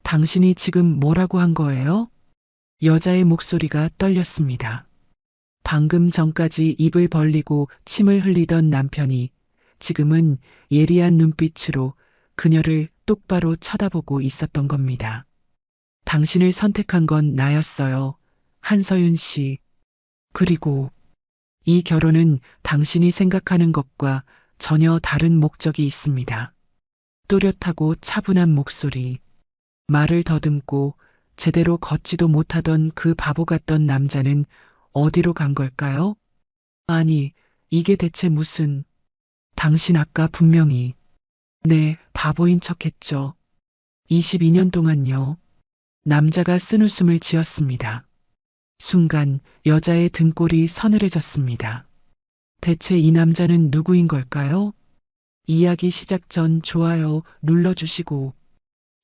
당신이 지금 뭐라고 한 거예요? 여자의 목소리가 떨렸습니다. 방금 전까지 입을 벌리고 침을 흘리던 남편이 지금은 예리한 눈빛으로 그녀를 똑바로 쳐다보고 있었던 겁니다. 당신을 선택한 건 나였어요. 한서윤 씨. 그리고 이 결혼은 당신이 생각하는 것과 전혀 다른 목적이 있습니다. 또렷하고 차분한 목소리. 말을 더듬고 제대로 걷지도 못하던 그 바보 같던 남자는 어디로 간 걸까요? 아니, 이게 대체 무슨... 당신 아까 분명히... 네, 바보인 척했죠. 22년 동안요. 남자가 쓴웃음을 지었습니다. 순간 여자의 등골이 서늘해졌습니다. 대체 이 남자는 누구인 걸까요? 이야기 시작 전 좋아요 눌러주시고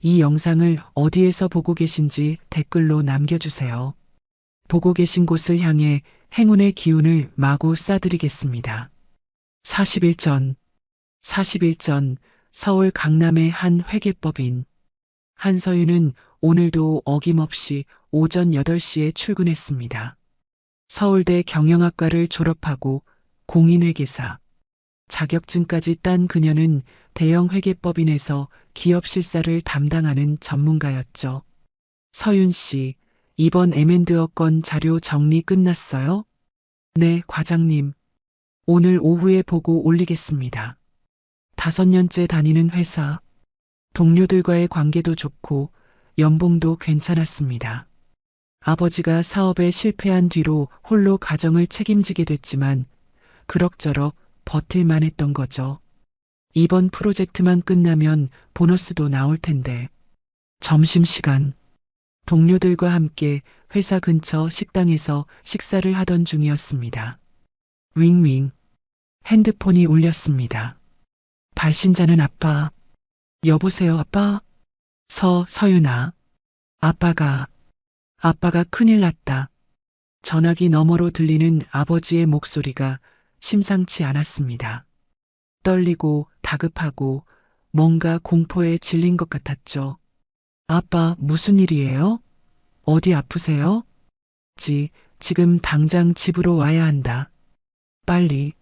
이 영상을 어디에서 보고 계신지 댓글로 남겨주세요. 보고 계신 곳을 향해 행운의 기운을 마구 쏴드리겠습니다. 40일 전 서울 강남의 한 회계법인 한서윤은 오늘도 어김없이 오전 8시에 출근했습니다. 서울대 경영학과를 졸업하고 공인회계사 자격증까지 딴 그녀는 대형 회계법인에서 기업 실사를 담당하는 전문가였죠. 서윤 씨, 이번 M&A 건 자료 정리 끝났어요? 네, 과장님. 오늘 오후에 보고 올리겠습니다. 5년째 다니는 회사. 동료들과의 관계도 좋고 연봉도 괜찮았습니다. 아버지가 사업에 실패한 뒤로 홀로 가정을 책임지게 됐지만 그럭저럭 버틸만 했던 거죠. 이번 프로젝트만 끝나면 보너스도 나올 텐데. 점심시간. 동료들과 함께 회사 근처 식당에서 식사를 하던 중이었습니다. 윙윙. 핸드폰이 울렸습니다. 발신자는 아빠. 여보세요, 아빠? 서윤아. 아빠가 큰일 났다. 전화기 너머로 들리는 아버지의 목소리가 심상치 않았습니다. 떨리고 다급하고 뭔가 공포에 질린 것 같았죠. 아빠, 무슨 일이에요? 어디 아프세요? 지금 당장 집으로 와야 한다. 빨리.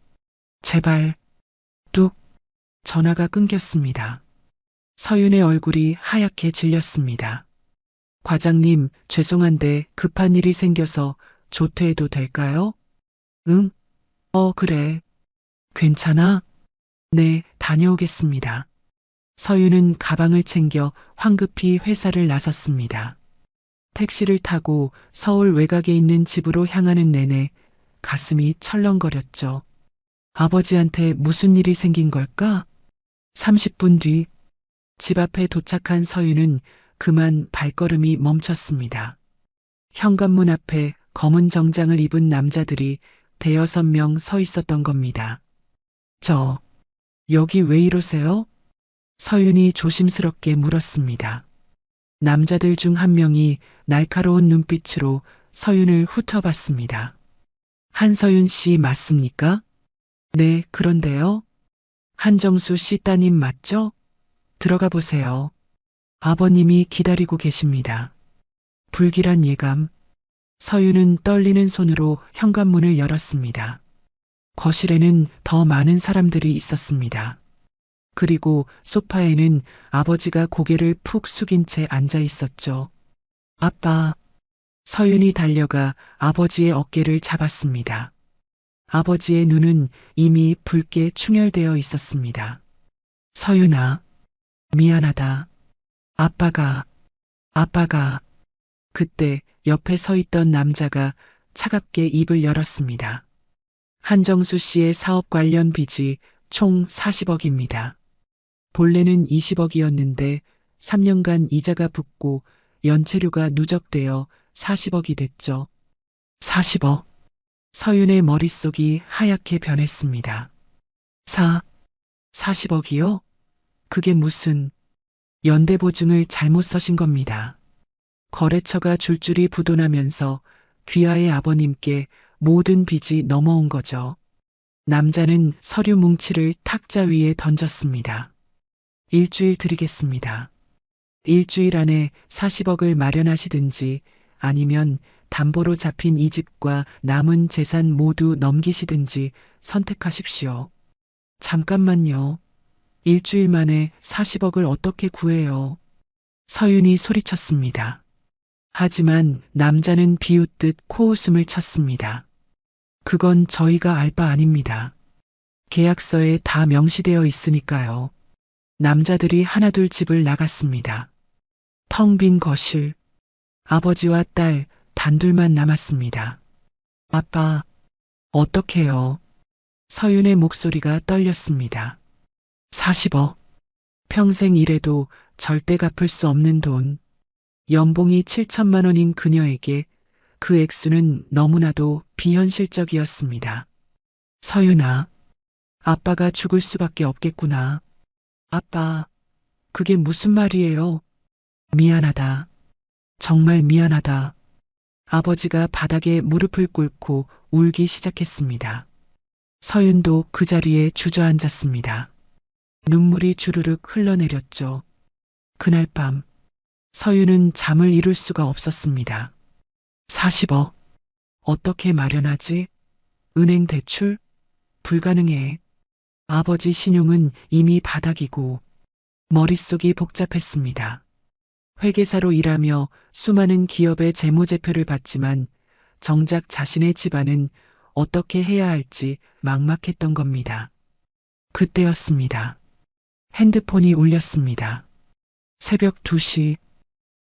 제발. 뚝. 전화가 끊겼습니다. 서윤의 얼굴이 하얗게 질렸습니다. 과장님, 죄송한데 급한 일이 생겨서 조퇴해도 될까요? 응? 그래. 괜찮아? 네, 다녀오겠습니다. 서윤은 가방을 챙겨 황급히 회사를 나섰습니다. 택시를 타고 서울 외곽에 있는 집으로 향하는 내내 가슴이 철렁거렸죠. 아버지한테 무슨 일이 생긴 걸까? 30분 뒤, 집 앞에 도착한 서윤은 그만 발걸음이 멈췄습니다. 현관문 앞에 검은 정장을 입은 남자들이 대여섯 명 서 있었던 겁니다. 여기 왜 이러세요? 서윤이 조심스럽게 물었습니다. 남자들 중 한 명이 날카로운 눈빛으로 서윤을 훑어봤습니다. 한서윤 씨 맞습니까? 네, 그런데요. 한정수 씨 따님 맞죠? 들어가 보세요. 아버님이 기다리고 계십니다. 불길한 예감. 서윤은 떨리는 손으로 현관문을 열었습니다. 거실에는 더 많은 사람들이 있었습니다. 그리고 소파에는 아버지가 고개를 푹 숙인 채 앉아 있었죠. 아빠. 서윤이 달려가 아버지의 어깨를 잡았습니다. 아버지의 눈은 이미 붉게 충혈되어 있었습니다. 서윤아, 미안하다. 아빠가. 그때 옆에 서 있던 남자가 차갑게 입을 열었습니다. 한정수 씨의 사업 관련 빚이 총 40억입니다. 본래는 20억이었는데 3년간 이자가 붙고 연체료가 누적되어 40억이 됐죠. 40억. 서윤의 머릿속이 하얗게 변했습니다. 40억이요? 그게 무슨... 연대보증을 잘못 써신 겁니다. 거래처가 줄줄이 부도나면서 귀하의 아버님께 모든 빚이 넘어온 거죠. 남자는 서류 뭉치를 탁자 위에 던졌습니다. 일주일 드리겠습니다. 일주일 안에 40억을 마련하시든지 아니면 담보로 잡힌 이 집과 남은 재산 모두 넘기시든지 선택하십시오. 잠깐만요. 일주일 만에 40억을 어떻게 구해요? 서윤이 소리쳤습니다. 하지만 남자는 비웃듯 코웃음을 쳤습니다. 그건 저희가 알 바 아닙니다. 계약서에 다 명시되어 있으니까요. 남자들이 하나둘 집을 나갔습니다. 텅 빈 거실. 아버지와 딸 단둘만 남았습니다. 아빠, 어떡해요? 서윤의 목소리가 떨렸습니다. 40억. 평생 일해도 절대 갚을 수 없는 돈. 연봉이 7천만 원인 그녀에게 그 액수는 너무나도 비현실적이었습니다. 서윤아, 아빠가 죽을 수밖에 없겠구나. 아빠, 그게 무슨 말이에요? 미안하다. 정말 미안하다. 아버지가 바닥에 무릎을 꿇고 울기 시작했습니다. 서윤도 그 자리에 주저앉았습니다. 눈물이 주르륵 흘러내렸죠. 그날 밤, 서윤은 잠을 이룰 수가 없었습니다. 40억. 어떻게 마련하지? 은행 대출? 불가능해. 아버지 신용은 이미 바닥이고 머릿속이 복잡했습니다. 회계사로 일하며 수많은 기업의 재무제표를 봤지만 정작 자신의 집안은 어떻게 해야 할지 막막했던 겁니다. 그때였습니다. 핸드폰이 울렸습니다. 새벽 2시,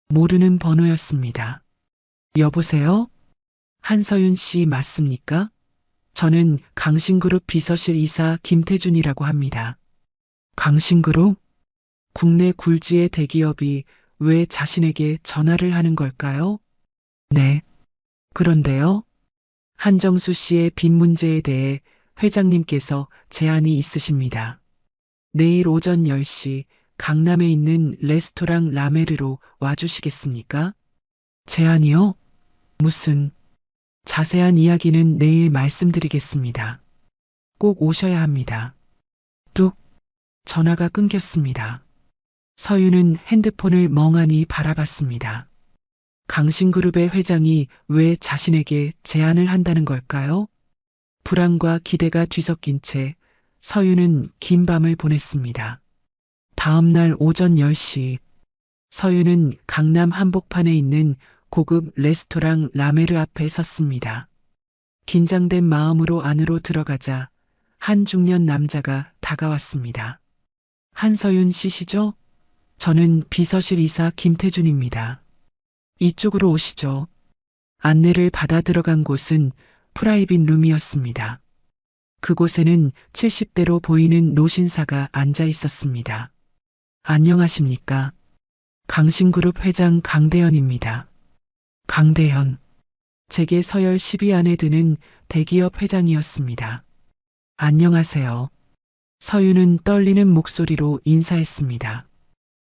모르는 번호였습니다. 여보세요? 한서윤 씨 맞습니까? 저는 강신그룹 비서실 이사 김태준이라고 합니다. 강신그룹? 국내 굴지의 대기업이 왜 자신에게 전화를 하는 걸까요? 네. 그런데요. 한정수 씨의 빚 문제에 대해 회장님께서 제안이 있으십니다. 내일 오전 10시 강남에 있는 레스토랑 라메르로 와주시겠습니까? 제안이요? 무슨? 자세한 이야기는 내일 말씀드리겠습니다. 꼭 오셔야 합니다. 뚝. 전화가 끊겼습니다. 서윤은 핸드폰을 멍하니 바라봤습니다. 강신그룹의 회장이 왜 자신에게 제안을 한다는 걸까요? 불안과 기대가 뒤섞인 채 서윤은 긴 밤을 보냈습니다. 다음 날 오전 10시, 서윤은 강남 한복판에 있는 고급 레스토랑 라메르 앞에 섰습니다. 긴장된 마음으로 안으로 들어가자 한 중년 남자가 다가왔습니다. 한서윤 씨시죠? 저는 비서실 이사 김태준입니다. 이쪽으로 오시죠. 안내를 받아 들어간 곳은 프라이빗 룸이었습니다. 그곳에는 70대로 보이는 노신사가 앉아 있었습니다. 안녕하십니까? 강신그룹 회장 강대현입니다. 강대현. 제게 서열 10위 안에 드는 대기업 회장이었습니다. 안녕하세요. 서윤은 떨리는 목소리로 인사했습니다.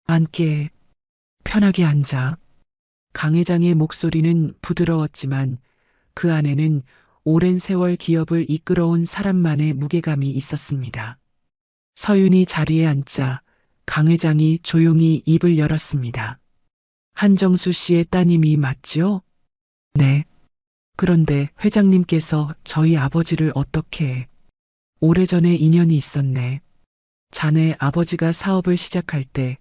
앉게. 편하게 앉아. 강 회장의 목소리는 부드러웠지만 그 안에는 오랜 세월 기업을 이끌어온 사람만의 무게감이 있었습니다. 서윤이 자리에 앉자 강 회장이 조용히 입을 열었습니다. 한정수 씨의 따님이 맞지요? 네. 그런데 회장님께서 저희 아버지를 어떻게... 오래전에 인연이 있었네. 자네 아버지가 사업을 시작할 때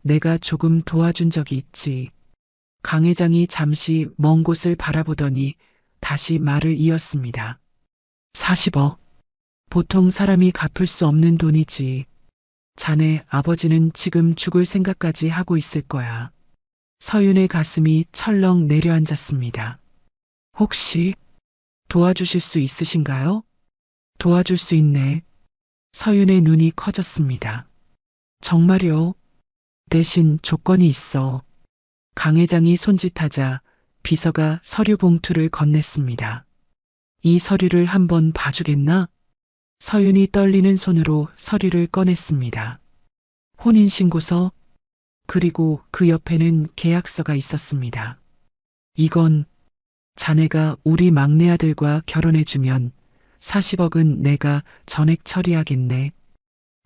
내가 조금 도와준 적이 있지. 강 회장이 잠시 먼 곳을 바라보더니 다시 말을 이었습니다. 40억. 보통 사람이 갚을 수 없는 돈이지. 자네 아버지는 지금 죽을 생각까지 하고 있을 거야. 서윤의 가슴이 철렁 내려앉았습니다. 혹시 도와주실 수 있으신가요? 도와줄 수 있네. 서윤의 눈이 커졌습니다. 정말요? 대신 조건이 있어. 강 회장이 손짓하자 비서가 서류 봉투를 건넸습니다. 이 서류를 한번 봐주겠나? 서윤이 떨리는 손으로 서류를 꺼냈습니다. 혼인신고서, 그리고 그 옆에는 계약서가 있었습니다. 이건 자네가 우리 막내 아들과 결혼해주면 40억은 내가 전액 처리하겠네.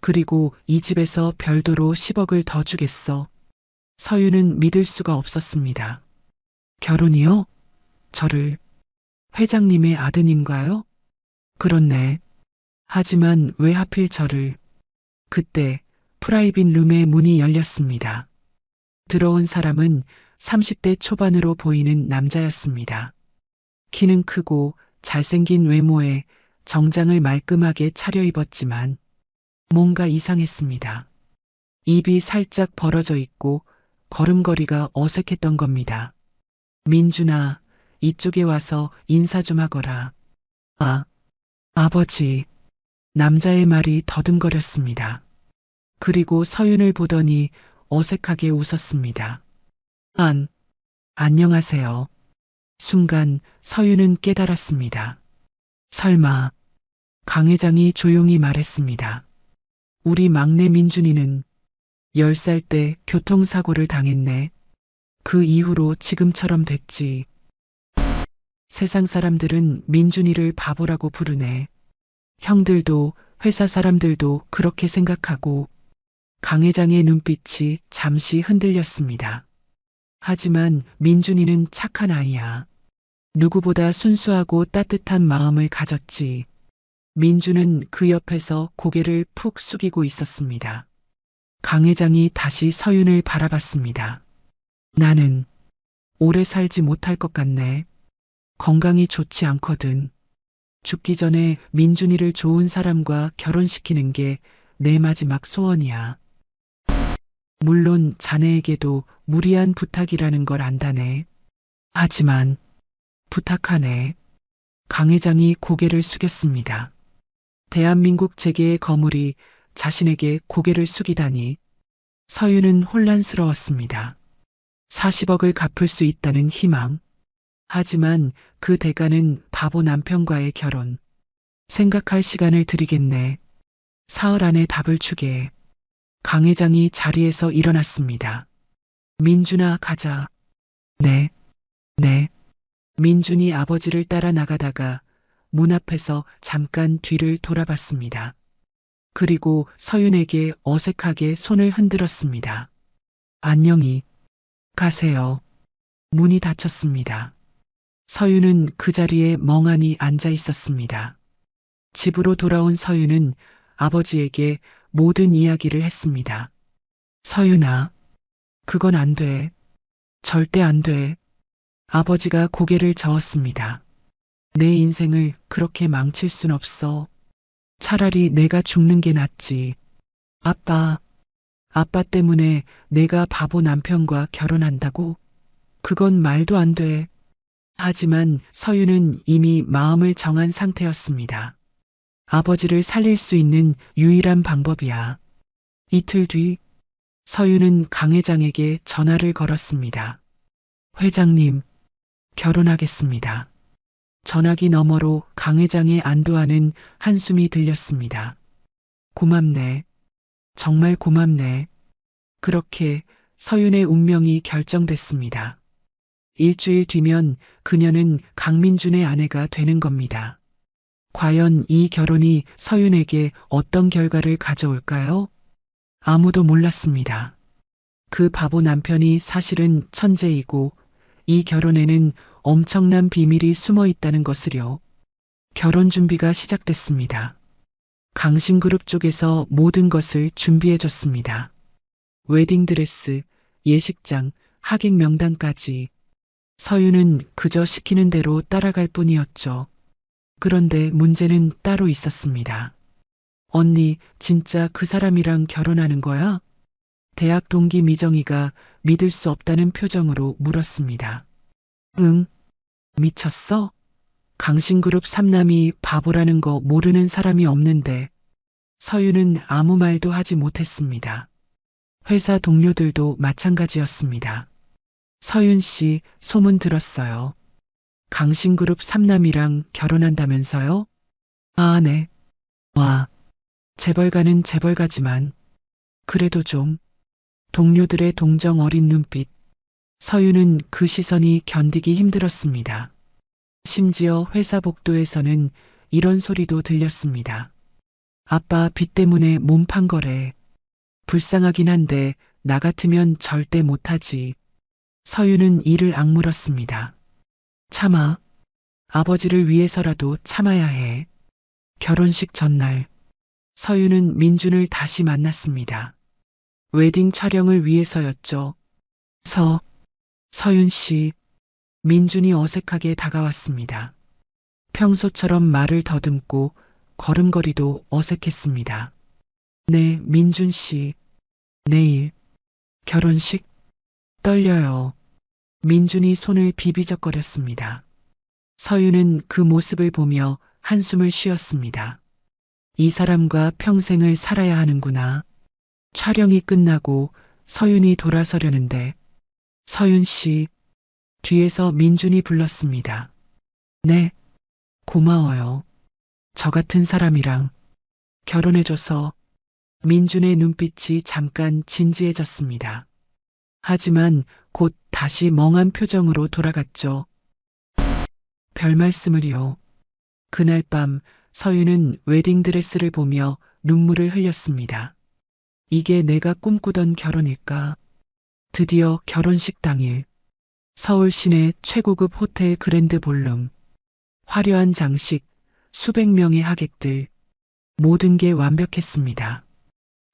그리고 이 집에서 별도로 10억을 더 주겠어. 서윤은 믿을 수가 없었습니다. 결혼이요? 저를 회장님의 아드님과요? 그렇네. 하지만 왜 하필 저를? 그때 프라이빗 룸의 문이 열렸습니다. 들어온 사람은 30대 초반으로 보이는 남자였습니다. 키는 크고 잘생긴 외모에 정장을 말끔하게 차려입었지만 뭔가 이상했습니다. 입이 살짝 벌어져 있고 걸음걸이가 어색했던 겁니다. 민준아, 이쪽에 와서 인사 좀 하거라. 아, 아버지. 남자의 말이 더듬거렸습니다. 그리고 서윤을 보더니 어색하게 웃었습니다. 안녕하세요. 순간 서윤은 깨달았습니다. 설마, 강 회장이 조용히 말했습니다. 우리 막내 민준이는 10살 때 교통사고를 당했네. 그 이후로 지금처럼 됐지. 세상 사람들은 민준이를 바보라고 부르네. 형들도 회사 사람들도 그렇게 생각하고 강 회장의 눈빛이 잠시 흔들렸습니다. 하지만 민준이는 착한 아이야. 누구보다 순수하고 따뜻한 마음을 가졌지. 민준은 그 옆에서 고개를 푹 숙이고 있었습니다. 강 회장이 다시 서윤을 바라봤습니다. 나는 오래 살지 못할 것 같네. 건강이 좋지 않거든. 죽기 전에 민준이를 좋은 사람과 결혼시키는 게 내 마지막 소원이야. 물론 자네에게도 무리한 부탁이라는 걸 안다네. 하지만 부탁하네. 강 회장이 고개를 숙였습니다. 대한민국 재계의 거물이 자신에게 고개를 숙이다니. 서윤은 혼란스러웠습니다. 40억을 갚을 수 있다는 희망. 하지만 그 대가는 바보 남편과의 결혼. 생각할 시간을 드리겠네. 사흘 안에 답을 주게. 강 회장이 자리에서 일어났습니다. 민준아, 가자. 네. 민준이 아버지를 따라 나가다가 문 앞에서 잠깐 뒤를 돌아봤습니다. 그리고 서윤에게 어색하게 손을 흔들었습니다. 안녕히 가세요. 문이 닫혔습니다. 서윤은 그 자리에 멍하니 앉아 있었습니다. 집으로 돌아온 서윤은 아버지에게 모든 이야기를 했습니다. 서윤아, 그건 안 돼. 절대 안 돼. 아버지가 고개를 저었습니다. 내 인생을 그렇게 망칠 순 없어. 차라리 내가 죽는 게 낫지. 아빠 때문에 내가 바보 남편과 결혼한다고? 그건 말도 안 돼. 하지만 서윤은 이미 마음을 정한 상태였습니다. 아버지를 살릴 수 있는 유일한 방법이야. 이틀 뒤, 서윤은 강 회장에게 전화를 걸었습니다. 회장님, 결혼하겠습니다. 전화기 너머로 강 회장의 안도하는 한숨이 들렸습니다. 고맙네. 정말 고맙네. 그렇게 서윤의 운명이 결정됐습니다. 일주일 뒤면 그녀는 강민준의 아내가 되는 겁니다. 과연 이 결혼이 서윤에게 어떤 결과를 가져올까요? 아무도 몰랐습니다. 그 바보 남편이 사실은 천재이고 이 결혼에는 엄청난 비밀이 숨어 있다는 것을요. 결혼 준비가 시작됐습니다. 강신그룹 쪽에서 모든 것을 준비해줬습니다. 웨딩드레스, 예식장, 하객 명단까지. 서윤은 그저 시키는 대로 따라갈 뿐이었죠. 그런데 문제는 따로 있었습니다. 언니, 진짜 그 사람이랑 결혼하는 거야? 대학 동기 미정이가 믿을 수 없다는 표정으로 물었습니다. 응, 미쳤어? 강신그룹 3남이 바보라는 거 모르는 사람이 없는데. 서윤은 아무 말도 하지 못했습니다. 회사 동료들도 마찬가지였습니다. 서윤 씨, 소문 들었어요. 강신그룹 3남이랑 결혼한다면서요? 아, 네. 와, 재벌가는 재벌가지만 그래도 좀. 동료들의 동정 어린 눈빛. 서윤은 그 시선이 견디기 힘들었습니다. 심지어 회사 복도에서는 이런 소리도 들렸습니다. 아빠 빚 때문에 몸 판 거래. 불쌍하긴 한데 나 같으면 절대 못하지. 서윤은 이를 악물었습니다. 참아. 아버지를 위해서라도 참아야 해. 결혼식 전날, 서윤은 민준을 다시 만났습니다. 웨딩 촬영을 위해서였죠. 서윤 씨, 민준이 어색하게 다가왔습니다. 평소처럼 말을 더듬고 걸음걸이도 어색했습니다. 네, 민준 씨. 내일, 결혼식? 떨려요. 민준이 손을 비비적거렸습니다. 서윤은 그 모습을 보며 한숨을 쉬었습니다. 이 사람과 평생을 살아야 하는구나. 촬영이 끝나고 서윤이 돌아서려는데, 서윤 씨, 뒤에서 민준이 불렀습니다. 네, 고마워요. 저 같은 사람이랑 결혼해줘서. 민준의 눈빛이 잠깐 진지해졌습니다. 하지만 곧 다시 멍한 표정으로 돌아갔죠. 별 말씀을요. 그날 밤 서윤은 웨딩드레스를 보며 눈물을 흘렸습니다. 이게 내가 꿈꾸던 결혼일까? 드디어 결혼식 당일. 서울 시내 최고급 호텔 그랜드 볼룸. 화려한 장식, 수백 명의 하객들. 모든 게 완벽했습니다.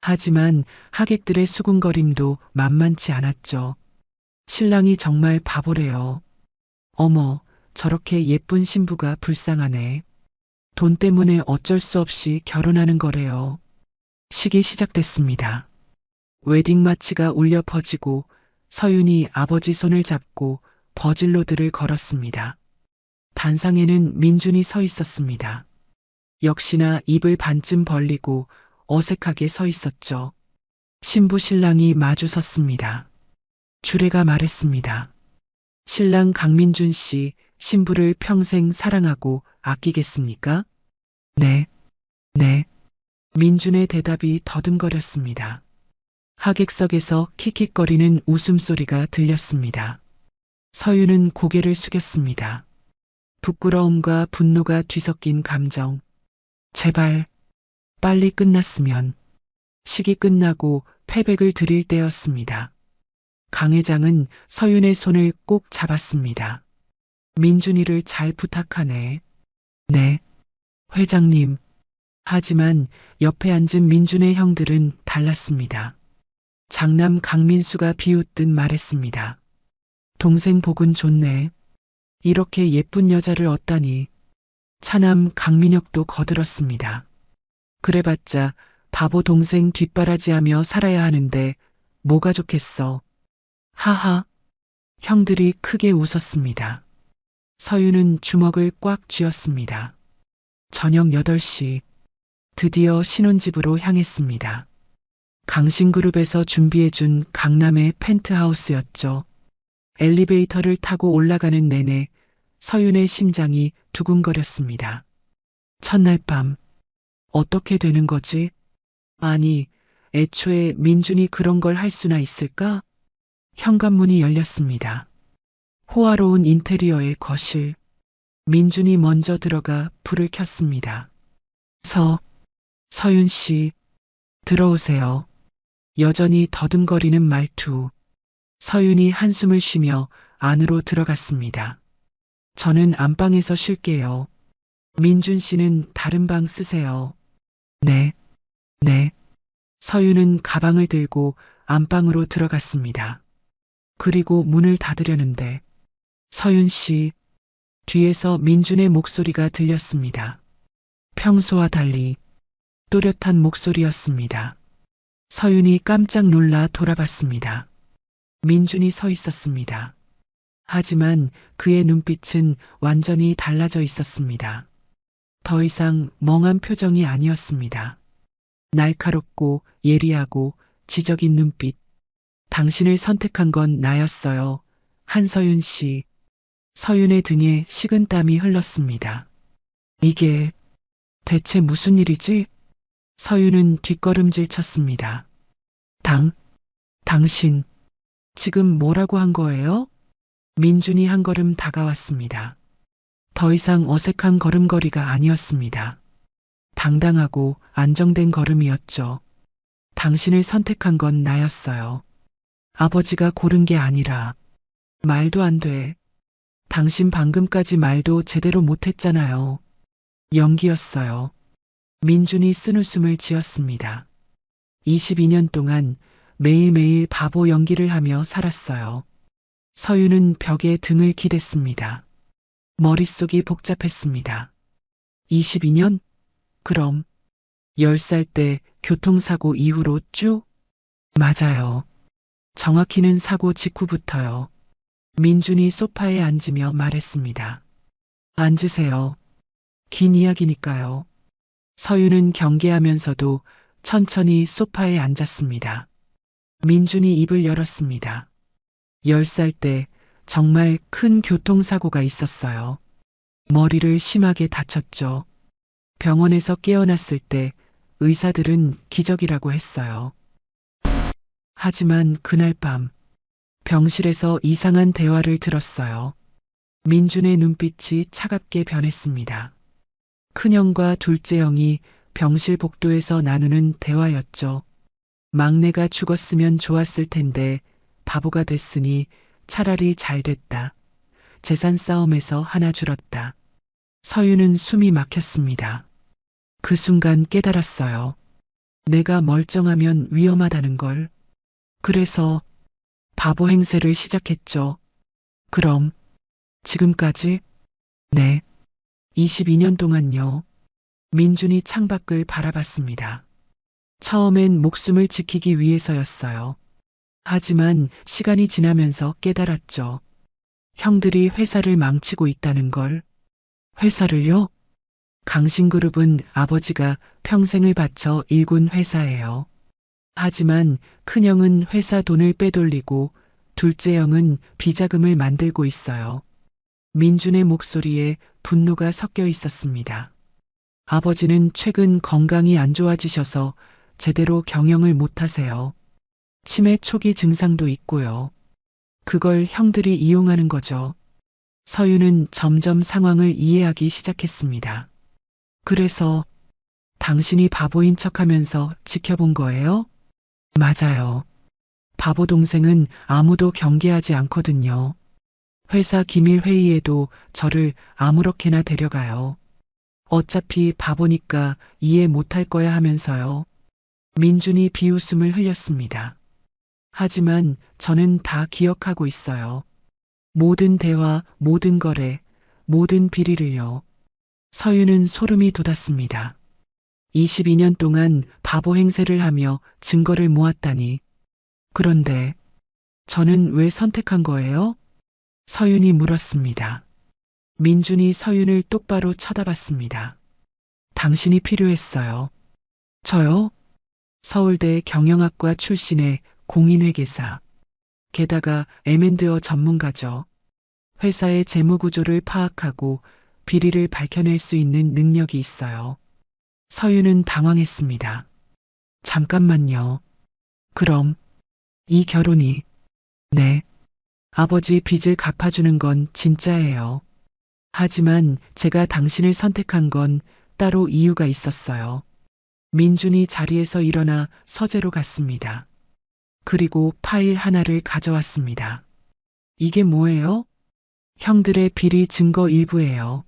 하지만 하객들의 수군거림도 만만치 않았죠. 신랑이 정말 바보래요. 어머, 저렇게 예쁜 신부가 불쌍하네. 돈 때문에 어쩔 수 없이 결혼하는 거래요. 식이 시작됐습니다. 웨딩 마치가 울려 퍼지고 서윤이 아버지 손을 잡고 버질로드를 걸었습니다. 단상에는 민준이 서 있었습니다. 역시나 입을 반쯤 벌리고 어색하게 서 있었죠. 신부 신랑이 마주 섰습니다. 주례가 말했습니다. 신랑 강민준 씨, 신부를 평생 사랑하고 아끼겠습니까? 네, 네. 민준의 대답이 더듬거렸습니다. 하객석에서 킥킥거리는 웃음소리가 들렸습니다. 서윤은 고개를 숙였습니다. 부끄러움과 분노가 뒤섞인 감정. 제발, 빨리 끝났으면. 식이 끝나고 패백을 드릴 때였습니다. 강 회장은 서윤의 손을 꼭 잡았습니다. 민준이를 잘 부탁하네. 네, 회장님. 하지만 옆에 앉은 민준의 형들은 달랐습니다. 장남 강민수가 비웃듯 말했습니다. 동생 복은 좋네. 이렇게 예쁜 여자를 얻다니. 차남 강민혁도 거들었습니다. 그래봤자 바보 동생 뒷바라지하며 살아야 하는데 뭐가 좋겠어. 하하. 형들이 크게 웃었습니다. 서윤은 주먹을 꽉 쥐었습니다. 저녁 8시. 드디어 신혼집으로 향했습니다. 강신그룹에서 준비해준 강남의 펜트하우스였죠. 엘리베이터를 타고 올라가는 내내 서윤의 심장이 두근거렸습니다. 첫날 밤, 어떻게 되는 거지? 아니, 애초에 민준이 그런 걸 할 수나 있을까? 현관문이 열렸습니다. 호화로운 인테리어의 거실. 민준이 먼저 들어가 불을 켰습니다. 서윤 씨, 들어오세요. 여전히 더듬거리는 말투. 서윤이 한숨을 쉬며 안으로 들어갔습니다. 저는 안방에서 쉴게요. 민준 씨는 다른 방 쓰세요. 네, 네. 서윤은 가방을 들고 안방으로 들어갔습니다. 그리고 문을 닫으려는데 서윤 씨, 뒤에서 민준의 목소리가 들렸습니다. 평소와 달리 또렷한 목소리였습니다. 서윤이 깜짝 놀라 돌아봤습니다. 민준이 서 있었습니다. 하지만 그의 눈빛은 완전히 달라져 있었습니다. 더 이상 멍한 표정이 아니었습니다. 날카롭고 예리하고 지적인 눈빛. 당신을 선택한 건 나였어요. 한서윤 씨. 서윤의 등에 식은땀이 흘렀습니다. 이게 대체 무슨 일이지? 서윤은 뒷걸음질 쳤습니다. 당신, 지금 뭐라고 한 거예요? 민준이 한 걸음 다가왔습니다. 더 이상 어색한 걸음걸이가 아니었습니다. 당당하고 안정된 걸음이었죠. 당신을 선택한 건 나였어요. 아버지가 고른 게 아니라. 말도 안 돼. 당신 방금까지 말도 제대로 못했잖아요. 연기였어요. 민준이 쓴웃음을 지었습니다. 22년 동안 매일매일 바보 연기를 하며 살았어요. 서유는 벽에 등을 기댔습니다. 머릿속이 복잡했습니다. 22년? 그럼 10살 때 교통사고 이후로 쭉? 맞아요. 정확히는 사고 직후부터요. 민준이 소파에 앉으며 말했습니다. 앉으세요. 긴 이야기니까요. 서유는 경계하면서도 천천히 소파에 앉았습니다. 민준이 입을 열었습니다. 10살 때 정말 큰 교통사고가 있었어요. 머리를 심하게 다쳤죠. 병원에서 깨어났을 때 의사들은 기적이라고 했어요. 하지만 그날 밤 병실에서 이상한 대화를 들었어요. 민준의 눈빛이 차갑게 변했습니다. 큰형과 둘째 형이 병실 복도에서 나누는 대화였죠. 막내가 죽었으면 좋았을 텐데 바보가 됐으니 차라리 잘 됐다. 재산 싸움에서 하나 줄었다. 서유는 숨이 막혔습니다. 그 순간 깨달았어요. 내가 멀쩡하면 위험하다는 걸. 그래서 바보 행세를 시작했죠. 그럼 지금까지? 네. 22년 동안요. 민준이 창밖을 바라봤습니다. 처음엔 목숨을 지키기 위해서였어요. 하지만 시간이 지나면서 깨달았죠. 형들이 회사를 망치고 있다는 걸. 회사를요? 강신그룹은 아버지가 평생을 바쳐 일군 회사예요. 하지만 큰형은 회사 돈을 빼돌리고 둘째 형은 비자금을 만들고 있어요. 민준의 목소리에 분노가 섞여 있었습니다. 아버지는 최근 건강이 안 좋아지셔서 제대로 경영을 못하세요. 치매 초기 증상도 있고요. 그걸 형들이 이용하는 거죠. 서유는 점점 상황을 이해하기 시작했습니다. 그래서 당신이 바보인 척하면서 지켜본 거예요? 맞아요. 바보 동생은 아무도 경계하지 않거든요. 회사 기밀 회의에도 저를 아무렇게나 데려가요. 어차피 바보니까 이해 못할 거야 하면서요. 민준이 비웃음을 흘렸습니다. 하지만 저는 다 기억하고 있어요. 모든 대화, 모든 거래, 모든 비리를요. 서유는 소름이 돋았습니다. 22년 동안 바보 행세를 하며 증거를 모았다니. 그런데 저는 왜 선택한 거예요? 서윤이 물었습니다. 민준이 서윤을 똑바로 쳐다봤습니다. 당신이 필요했어요. 저요? 서울대 경영학과 출신의 공인회계사. 게다가 M&A 전문가죠. 회사의 재무구조를 파악하고 비리를 밝혀낼 수 있는 능력이 있어요. 서윤은 당황했습니다. 잠깐만요. 그럼 이 결혼이. 네. 아버지 빚을 갚아주는 건 진짜예요. 하지만 제가 당신을 선택한 건 따로 이유가 있었어요. 민준이 자리에서 일어나 서재로 갔습니다. 그리고 파일 하나를 가져왔습니다. 이게 뭐예요? 형들의 비리 증거 일부예요.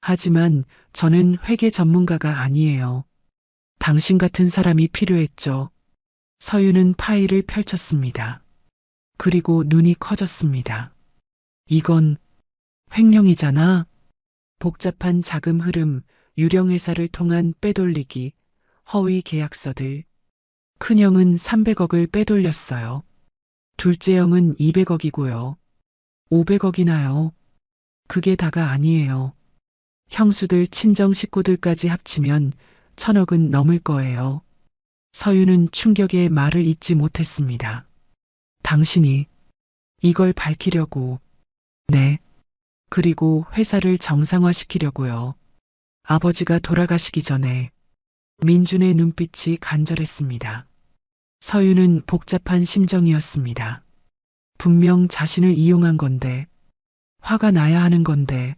하지만 저는 회계 전문가가 아니에요. 당신 같은 사람이 필요했죠. 서유는 파일을 펼쳤습니다. 그리고 눈이 커졌습니다. 이건 횡령이잖아. 복잡한 자금 흐름, 유령 회사를 통한 빼돌리기, 허위 계약서들. 큰형은 300억을 빼돌렸어요. 둘째 형은 200억이고요. 500억이나요. 그게 다가 아니에요. 형수들 친정 식구들까지 합치면 1000억은 넘을 거예요. 서유는 충격에 말을 잇지 못했습니다. 당신이 이걸 밝히려고. 네. 그리고 회사를 정상화시키려고요. 아버지가 돌아가시기 전에. 민준의 눈빛이 간절했습니다. 서유는 복잡한 심정이었습니다. 분명 자신을 이용한 건데, 화가 나야 하는 건데,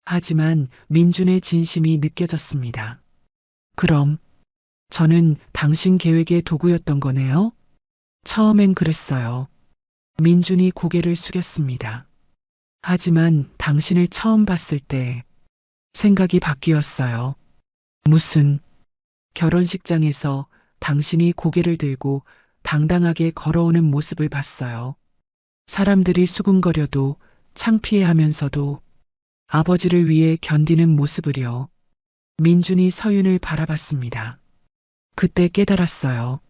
하지만 민준의 진심이 느껴졌습니다. 그럼 저는 당신 계획의 도구였던 거네요? 처음엔 그랬어요. 민준이 고개를 숙였습니다. 하지만 당신을 처음 봤을 때 생각이 바뀌었어요. 무슨 결혼식장에서 당신이 고개를 들고 당당하게 걸어오는 모습을 봤어요. 사람들이 수군거려도 창피해하면서도 아버지를 위해 견디는 모습을요. 민준이 서윤을 바라봤습니다. 그때 깨달았어요.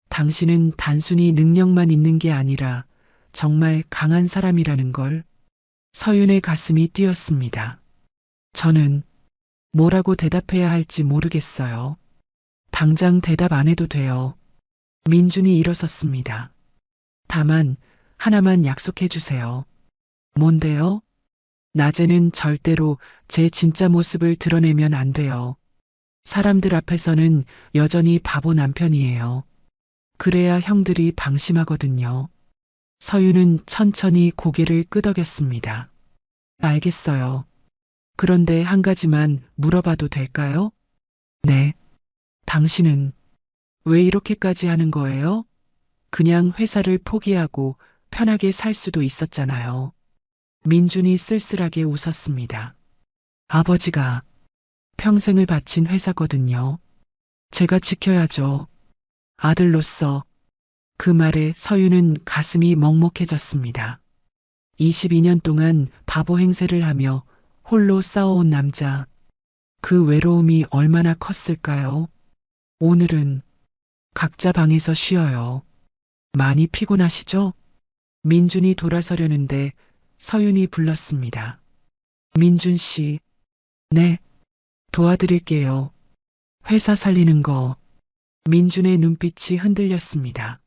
당신은 단순히 능력만 있는 게 아니라 정말 강한 사람이라는 걸. 서윤의 가슴이 뛰었습니다. 저는 뭐라고 대답해야 할지 모르겠어요. 당장 대답 안 해도 돼요. 민준이 일어섰습니다. 다만 하나만 약속해 주세요. 뭔데요? 낮에는 절대로 제 진짜 모습을 드러내면 안 돼요. 사람들 앞에서는 여전히 바보 남편이에요. 그래야 형들이 방심하거든요. 서윤은 천천히 고개를 끄덕였습니다. 알겠어요. 그런데 한 가지만 물어봐도 될까요? 네. 당신은 왜 이렇게까지 하는 거예요? 그냥 회사를 포기하고 편하게 살 수도 있었잖아요. 민준이 쓸쓸하게 웃었습니다. 아버지가 평생을 바친 회사거든요. 제가 지켜야죠. 아들로서. 그 말에 서윤은 가슴이 먹먹해졌습니다. 22년 동안 바보 행세를 하며 홀로 싸워온 남자. 그 외로움이 얼마나 컸을까요? 오늘은 각자 방에서 쉬어요. 많이 피곤하시죠? 민준이 돌아서려는데 서윤이 불렀습니다. 민준 씨, 네, 도와드릴게요. 회사 살리는 거. 민준의 눈빛이 흔들렸습니다.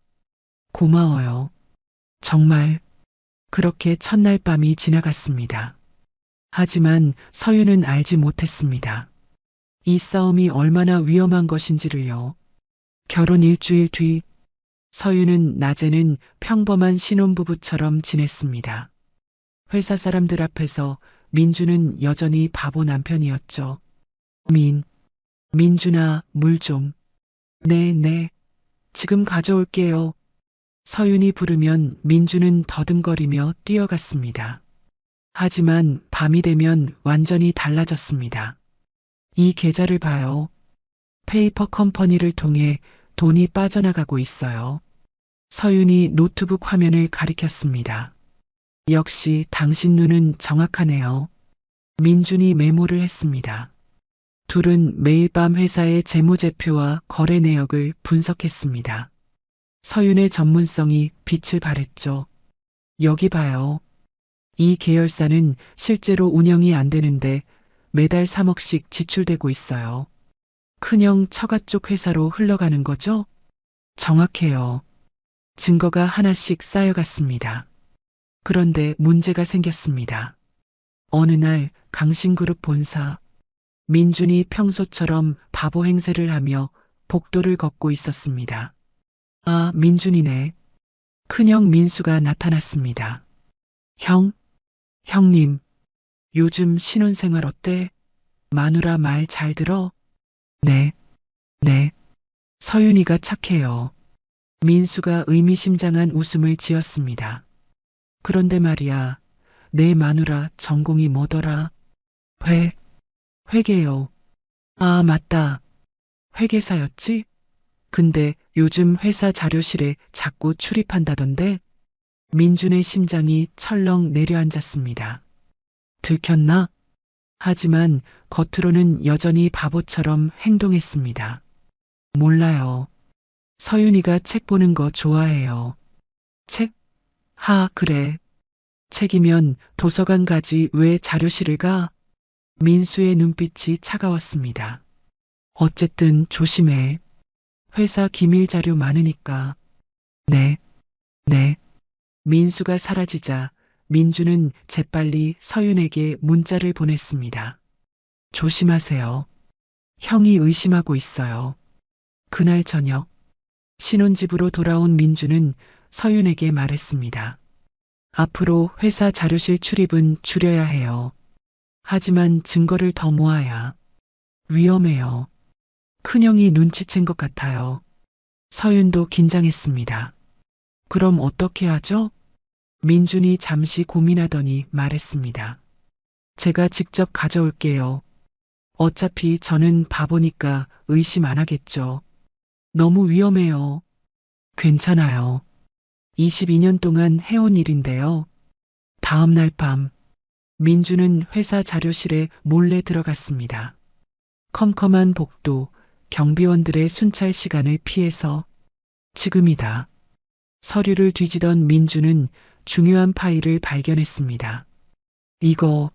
고마워요. 정말. 그렇게 첫날 밤이 지나갔습니다. 하지만 서윤은 알지 못했습니다. 이 싸움이 얼마나 위험한 것인지를요. 결혼 일주일 뒤 서윤은 낮에는 평범한 신혼부부처럼 지냈습니다. 회사 사람들 앞에서 민준은 여전히 바보 남편이었죠. 민준아, 물 좀. 네, 지금 가져올게요. 서윤이 부르면 민준은 더듬거리며 뛰어갔습니다. 하지만 밤이 되면 완전히 달라졌습니다. 이 계좌를 봐요. 페이퍼 컴퍼니를 통해 돈이 빠져나가고 있어요. 서윤이 노트북 화면을 가리켰습니다. 역시 당신 눈은 정확하네요. 민준이 메모를 했습니다. 둘은 매일 밤 회사의 재무제표와 거래 내역을 분석했습니다. 서윤의 전문성이 빛을 발했죠. 여기 봐요. 이 계열사는 실제로 운영이 안 되는데 매달 3억씩 지출되고 있어요. 큰형 처가 쪽 회사로 흘러가는 거죠? 정확해요. 증거가 하나씩 쌓여갔습니다. 그런데 문제가 생겼습니다. 어느 날 강신그룹 본사, 민준이 평소처럼 바보 행세를 하며 복도를 걷고 있었습니다. 아, 민준이네. 큰형 민수가 나타났습니다. 형님, 요즘 신혼생활 어때? 마누라 말 잘 들어? 네. 서윤이가 착해요. 민수가 의미심장한 웃음을 지었습니다. 그런데 말이야, 내 마누라 전공이 뭐더라? 회계요. 아, 맞다. 회계사였지? 근데 요즘 회사 자료실에 자꾸 출입한다던데? 민준의 심장이 철렁 내려앉았습니다. 들켰나? 하지만 겉으로는 여전히 바보처럼 행동했습니다. 몰라요. 서윤이가 책 보는 거 좋아해요. 책? 그래. 책이면 도서관 가지 왜 자료실을 가? 민수의 눈빛이 차가웠습니다. 어쨌든 조심해. 회사 기밀 자료 많으니까. 네. 민수가 사라지자 민주는 재빨리 서윤에게 문자를 보냈습니다. 조심하세요. 형이 의심하고 있어요. 그날 저녁, 신혼집으로 돌아온 민주는 서윤에게 말했습니다. 앞으로 회사 자료실 출입은 줄여야 해요. 하지만 증거를 더 모아야. 위험해요. 큰형이 눈치챈 것 같아요. 서윤도 긴장했습니다. 그럼 어떻게 하죠? 민준이 잠시 고민하더니 말했습니다. 제가 직접 가져올게요. 어차피 저는 바보니까 의심 안 하겠죠. 너무 위험해요. 괜찮아요. 22년 동안 해온 일인데요. 다음 날 밤, 민주는 회사 자료실에 몰래 들어갔습니다. 컴컴한 복도, 경비원들의 순찰 시간을 피해서 지금이다. 서류를 뒤지던 민주는 중요한 파일을 발견했습니다. 이거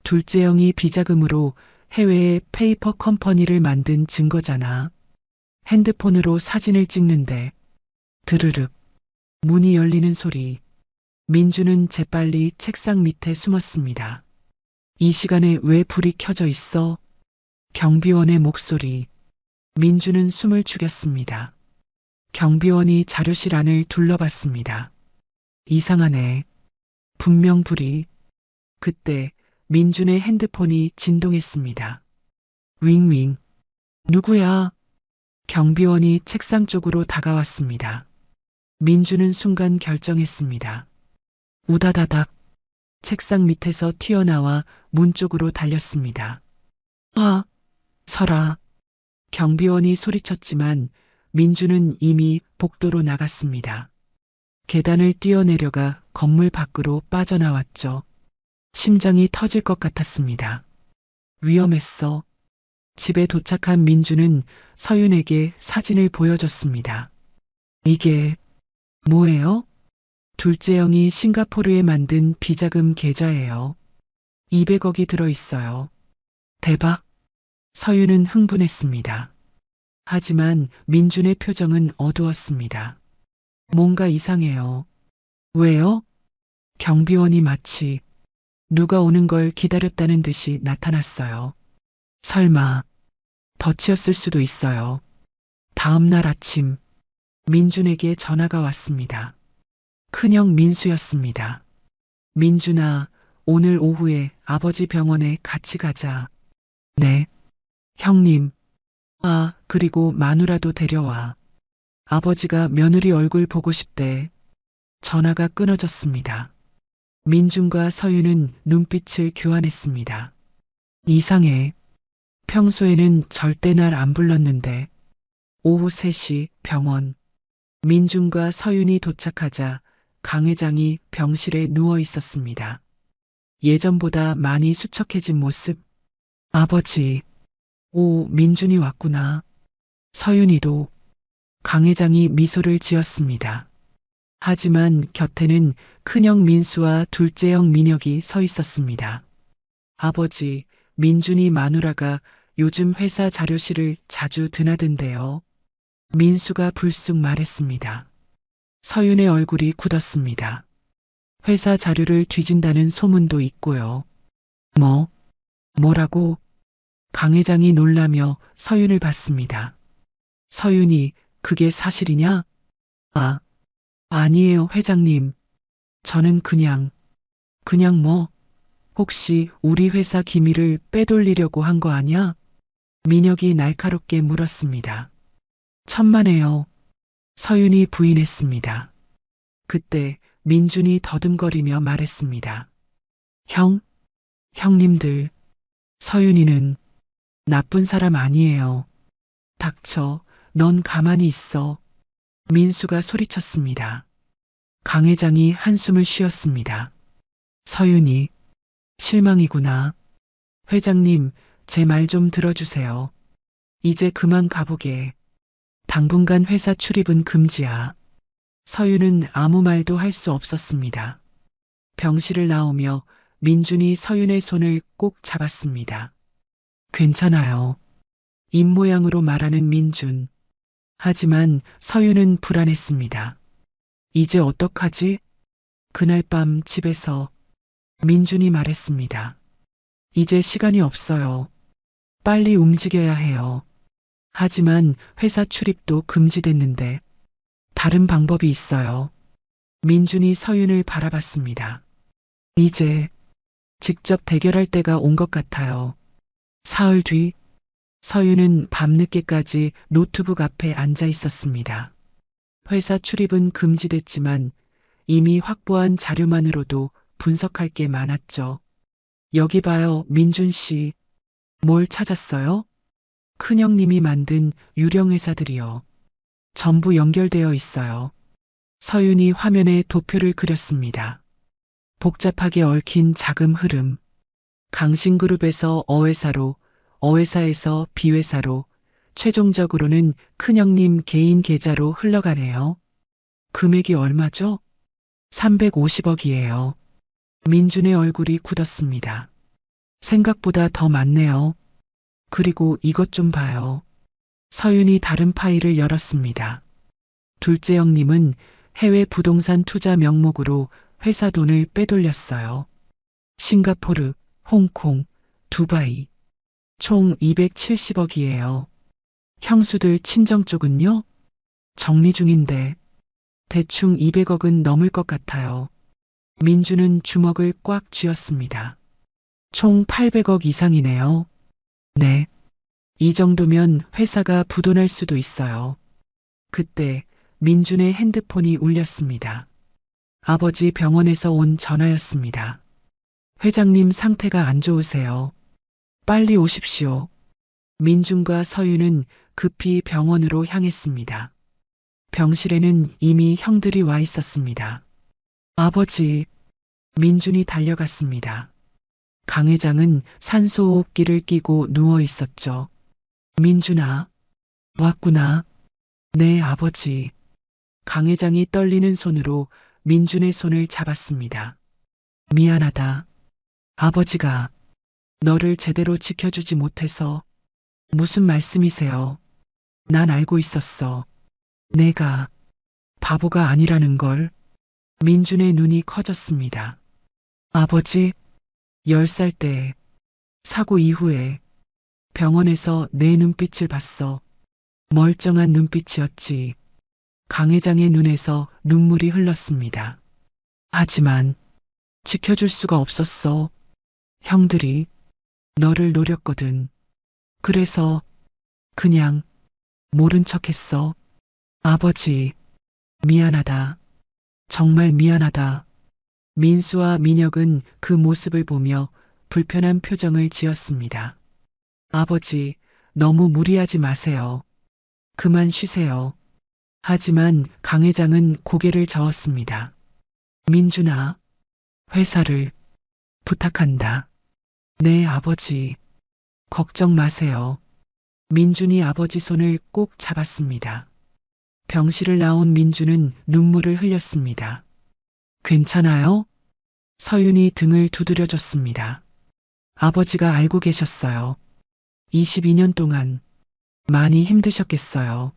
둘째 형이 비자금으로 해외에 페이퍼 컴퍼니를 만든 증거잖아. 핸드폰으로 사진을 찍는데 드르륵 문이 열리는 소리. 민주는 재빨리 책상 밑에 숨었습니다. 이 시간에 왜 불이 켜져 있어? 경비원의 목소리. 민주는 숨을 죽였습니다. 경비원이 자료실 안을 둘러봤습니다. 이상하네. 분명 불이. 그때 민준의 핸드폰이 진동했습니다. 윙윙. 누구야? 경비원이 책상 쪽으로 다가왔습니다. 민주는 순간 결정했습니다. 우다다닥. 책상 밑에서 튀어나와 문 쪽으로 달렸습니다. 아, 서라. 경비원이 소리쳤지만 민주는 이미 복도로 나갔습니다. 계단을 뛰어내려가 건물 밖으로 빠져나왔죠. 심장이 터질 것 같았습니다. 위험했어. 집에 도착한 민주는 서윤에게 사진을 보여줬습니다. 이게 뭐예요? 둘째 형이 싱가포르에 만든 비자금 계좌예요. 200억이 들어있어요. 대박. 서윤은 흥분했습니다. 하지만 민준의 표정은 어두웠습니다. 뭔가 이상해요. 왜요? 경비원이 마치 누가 오는 걸 기다렸다는 듯이 나타났어요. 설마 덫이었을 수도 있어요. 다음 날 아침 민준에게 전화가 왔습니다. 큰형 민수였습니다. 민준아, 오늘 오후에 아버지 병원에 같이 가자. 네. 형님. 아, 그리고 마누라도 데려와. 아버지가 며느리 얼굴 보고 싶대. 전화가 끊어졌습니다. 민준과 서윤은 눈빛을 교환했습니다. 이상해. 평소에는 절대 날 안 불렀는데. 오후 3시 병원. 민준과 서윤이 도착하자 강 회장이 병실에 누워 있었습니다. 예전보다 많이 수척해진 모습. 아버지. 오, 민준이 왔구나. 서윤이도. 강 회장이 미소를 지었습니다. 하지만 곁에는 큰형 민수와 둘째 형 민혁이 서 있었습니다. 아버지, 민준이 마누라가 요즘 회사 자료실을 자주 드나든대요. 민수가 불쑥 말했습니다. 서윤의 얼굴이 굳었습니다. 회사 자료를 뒤진다는 소문도 있고요. 뭐라고? 강 회장이 놀라며 서윤을 봤습니다. 서윤이 그게 사실이냐? 아, 아니에요, 회장님. 저는 그냥 뭐? 혹시 우리 회사 기밀을 빼돌리려고 한 거 아니야? 민혁이 날카롭게 물었습니다. 천만에요. 서윤이 부인했습니다. 그때 민준이 더듬거리며 말했습니다. 형님들, 서윤이는 나쁜 사람 아니에요. 닥쳐, 넌 가만히 있어. 민수가 소리쳤습니다. 강 회장이 한숨을 쉬었습니다. 서윤이, 실망이구나. 회장님, 제 말 좀 들어주세요. 이제 그만 가보게. 당분간 회사 출입은 금지야. 서윤은 아무 말도 할 수 없었습니다. 병실을 나오며 민준이 서윤의 손을 꼭 잡았습니다. 괜찮아요. 입모양으로 말하는 민준. 하지만 서윤은 불안했습니다. 이제 어떡하지? 그날 밤 집에서 민준이 말했습니다. 이제 시간이 없어요. 빨리 움직여야 해요. 하지만 회사 출입도 금지됐는데 다른 방법이 있어요. 민준이 서윤을 바라봤습니다. 이제 직접 대결할 때가 온 것 같아요. 사흘 뒤 서윤은 밤늦게까지 노트북 앞에 앉아 있었습니다. 회사 출입은 금지됐지만 이미 확보한 자료만으로도 분석할 게 많았죠. 여기 봐요, 민준 씨. 뭘 찾았어요? 큰형님이 만든 유령 회사들이요. 전부 연결되어 있어요. 서윤이 화면에 도표를 그렸습니다. 복잡하게 얽힌 자금 흐름. 강신그룹에서 어회사로, 어회사에서 B회사로, 최종적으로는 큰형님 개인 계좌로 흘러가네요. 금액이 얼마죠? 350억이에요. 민준의 얼굴이 굳었습니다. 생각보다 더 많네요. 그리고 이것 좀 봐요. 서윤이 다른 파일을 열었습니다. 둘째 형님은 해외 부동산 투자 명목으로 회사 돈을 빼돌렸어요. 싱가포르, 홍콩, 두바이. 총 270억이에요. 형수들 친정 쪽은요? 정리 중인데 대충 200억은 넘을 것 같아요. 민주는 주먹을 꽉 쥐었습니다. 총 800억 이상이네요. 네. 이 정도면 회사가 부도날 수도 있어요. 그때 민준의 핸드폰이 울렸습니다. 아버지 병원에서 온 전화였습니다. 회장님 상태가 안 좋으세요. 빨리 오십시오. 민준과 서윤은 급히 병원으로 향했습니다. 병실에는 이미 형들이 와 있었습니다. 아버지, 민준이 달려갔습니다. 강 회장은 산소호흡기를 끼고 누워 있었죠. 민준아, 왔구나. 네, 아버지. 강 회장이 떨리는 손으로 민준의 손을 잡았습니다. 미안하다. 아버지가 너를 제대로 지켜주지 못해서. 무슨 말씀이세요? 난 알고 있었어. 내가 바보가 아니라는 걸. 민준의 눈이 커졌습니다. 아버지, 10살 때 사고 이후에 병원에서 내 눈빛을 봤어. 멀쩡한 눈빛이었지. 강 회장의 눈에서 눈물이 흘렀습니다. 하지만 지켜줄 수가 없었어. 형들이 너를 노렸거든. 그래서 그냥 모른 척했어. 아버지, 미안하다. 정말 미안하다. 민수와 민혁은 그 모습을 보며 불편한 표정을 지었습니다. 아버지, 너무 무리하지 마세요. 그만 쉬세요. 하지만 강 회장은 고개를 저었습니다. 민준아, 회사를 부탁한다. 네, 아버지. 걱정 마세요. 민준이 아버지 손을 꼭 잡았습니다. 병실을 나온 민준은 눈물을 흘렸습니다. 괜찮아요? 서윤이 등을 두드려줬습니다. 아버지가 알고 계셨어요. 22년 동안 많이 힘드셨겠어요.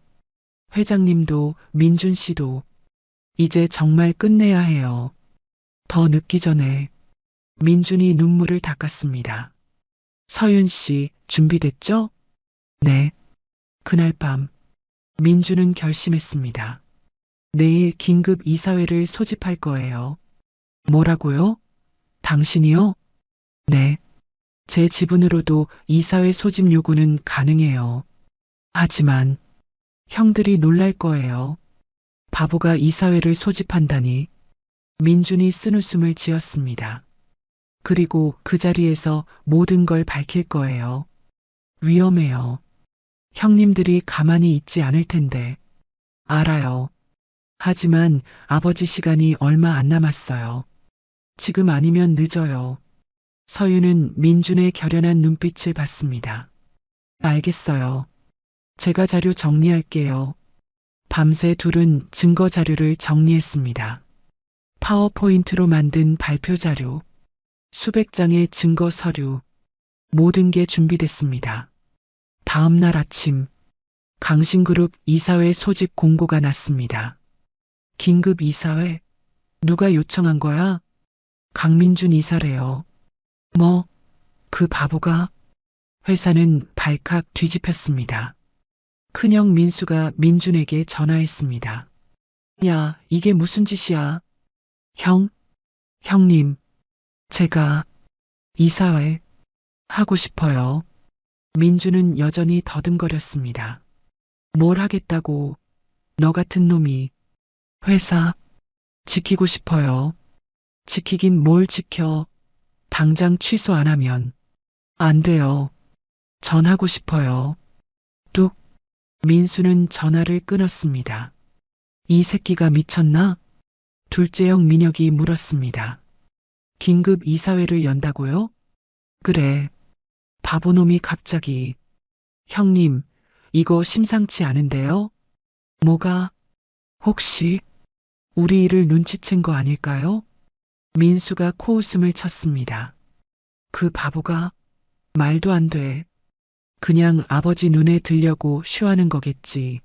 회장님도 민준 씨도 이제 정말 끝내야 해요. 더 늦기 전에. 민준이 눈물을 닦았습니다. 서윤 씨, 준비됐죠? 네. 그날 밤 민준은 결심했습니다. 내일 긴급 이사회를 소집할 거예요. 뭐라고요? 당신이요? 네. 제 지분으로도 이사회 소집 요구는 가능해요. 하지만 형들이 놀랄 거예요. 바보가 이사회를 소집한다니. 민준이 쓴웃음을 지었습니다. 그리고 그 자리에서 모든 걸 밝힐 거예요. 위험해요. 형님들이 가만히 있지 않을 텐데. 알아요. 하지만 아버지 시간이 얼마 안 남았어요. 지금 아니면 늦어요. 서윤은 민준의 결연한 눈빛을 봤습니다. 알겠어요. 제가 자료 정리할게요. 밤새 둘은 증거 자료를 정리했습니다. 파워포인트로 만든 발표 자료, 수백 장의 증거 서류, 모든 게 준비됐습니다. 다음 날 아침, 강신그룹 이사회 소집 공고가 났습니다. 긴급 이사회? 누가 요청한 거야? 강민준 이사래요. 뭐, 그 바보가? 회사는 발칵 뒤집혔습니다. 큰형 민수가 민준에게 전화했습니다. 야, 이게 무슨 짓이야? 형님, 제가 이사회 하고 싶어요. 민준은 여전히 더듬거렸습니다. 뭘 하겠다고, 너 같은 놈이 회사 지키고 싶어요. 지키긴 뭘 지켜. 당장 취소 안 하면. 안 돼요. 전하고 싶어요. 뚝. 민수는 전화를 끊었습니다. 이 새끼가 미쳤나? 둘째형 민혁이 물었습니다. 긴급 이사회를 연다고요? 그래. 바보놈이 갑자기. 형님, 이거 심상치 않은데요? 뭐가? 혹시 우리 일을 눈치챈 거 아닐까요? 민수가 코웃음을 쳤습니다. 그 바보가 말도 안 돼. 그냥 아버지 눈에 들려고 쉬하는 거겠지.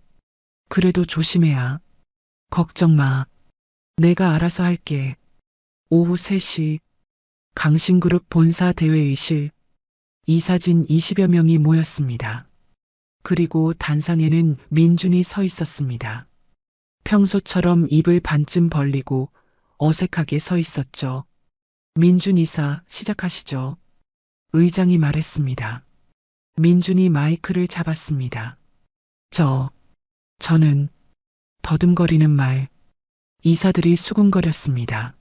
그래도 조심해야. 걱정 마. 내가 알아서 할게. 오후 3시 강신그룹 본사 대회의실 이사진 20여 명이 모였습니다. 그리고 단상에는 민준이 서 있었습니다. 평소처럼 입을 반쯤 벌리고 어색하게 서 있었죠. 민준 이사 시작하시죠. 의장이 말했습니다. 민준이 마이크를 잡았습니다. 저는 더듬거리는 말. 이사들이 수군거렸습니다.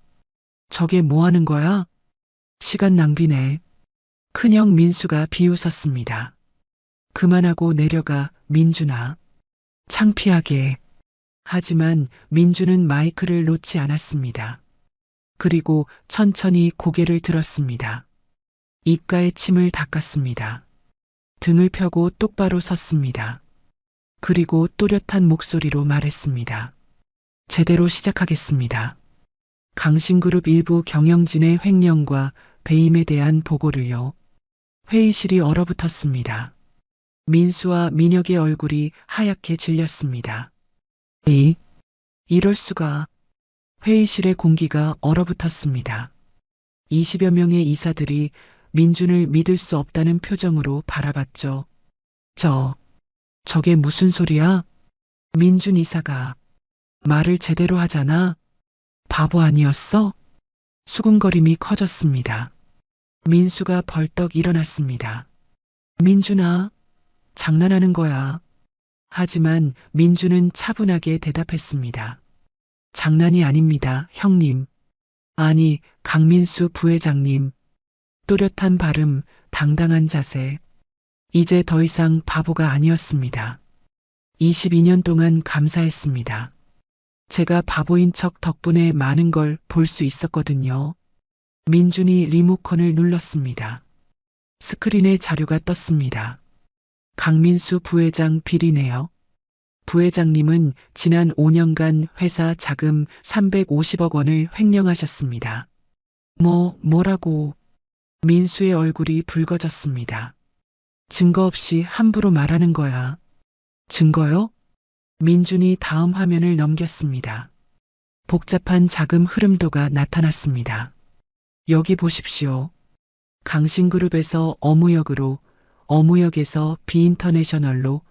저게 뭐 하는 거야? 시간 낭비네. 큰형 민수가 비웃었습니다. 그만하고 내려가, 민준아. 창피하게. 하지만 민준은 마이크를 놓지 않았습니다. 그리고 천천히 고개를 들었습니다. 입가에 침을 닦았습니다. 등을 펴고 똑바로 섰습니다. 그리고 또렷한 목소리로 말했습니다. 제대로 시작하겠습니다. 강신그룹 일부 경영진의 횡령과 배임에 대한 보고를요. 회의실이 얼어붙었습니다. 민수와 민혁의 얼굴이 하얗게 질렸습니다. 이럴 수가. 회의실의 공기가 얼어붙었습니다. 20여 명의 이사들이 민준을 믿을 수 없다는 표정으로 바라봤죠. 저게 무슨 소리야? 민준 이사가 말을 제대로 하잖아. 바보 아니었어? 수군거림이 커졌습니다. 민수가 벌떡 일어났습니다. 민준아, 장난하는 거야. 하지만 민준은 차분하게 대답했습니다. 장난이 아닙니다, 형님. 아니, 강민수 부회장님. 또렷한 발음, 당당한 자세. 이제 더 이상 바보가 아니었습니다. 22년 동안 감사했습니다. 제가 바보인 척 덕분에 많은 걸 볼 수 있었거든요. 민준이 리모컨을 눌렀습니다. 스크린에 자료가 떴습니다. 강민수 부회장 비리네요. 부회장님은 지난 5년간 회사 자금 350억 원을 횡령하셨습니다. 뭐라고? 민수의 얼굴이 붉어졌습니다. 증거 없이 함부로 말하는 거야. 증거요? 민준이 다음 화면을 넘겼습니다. 복잡한 자금 흐름도가 나타났습니다. 여기 보십시오. 강신그룹에서 어무역으로, 어무역에서 비인터내셔널로,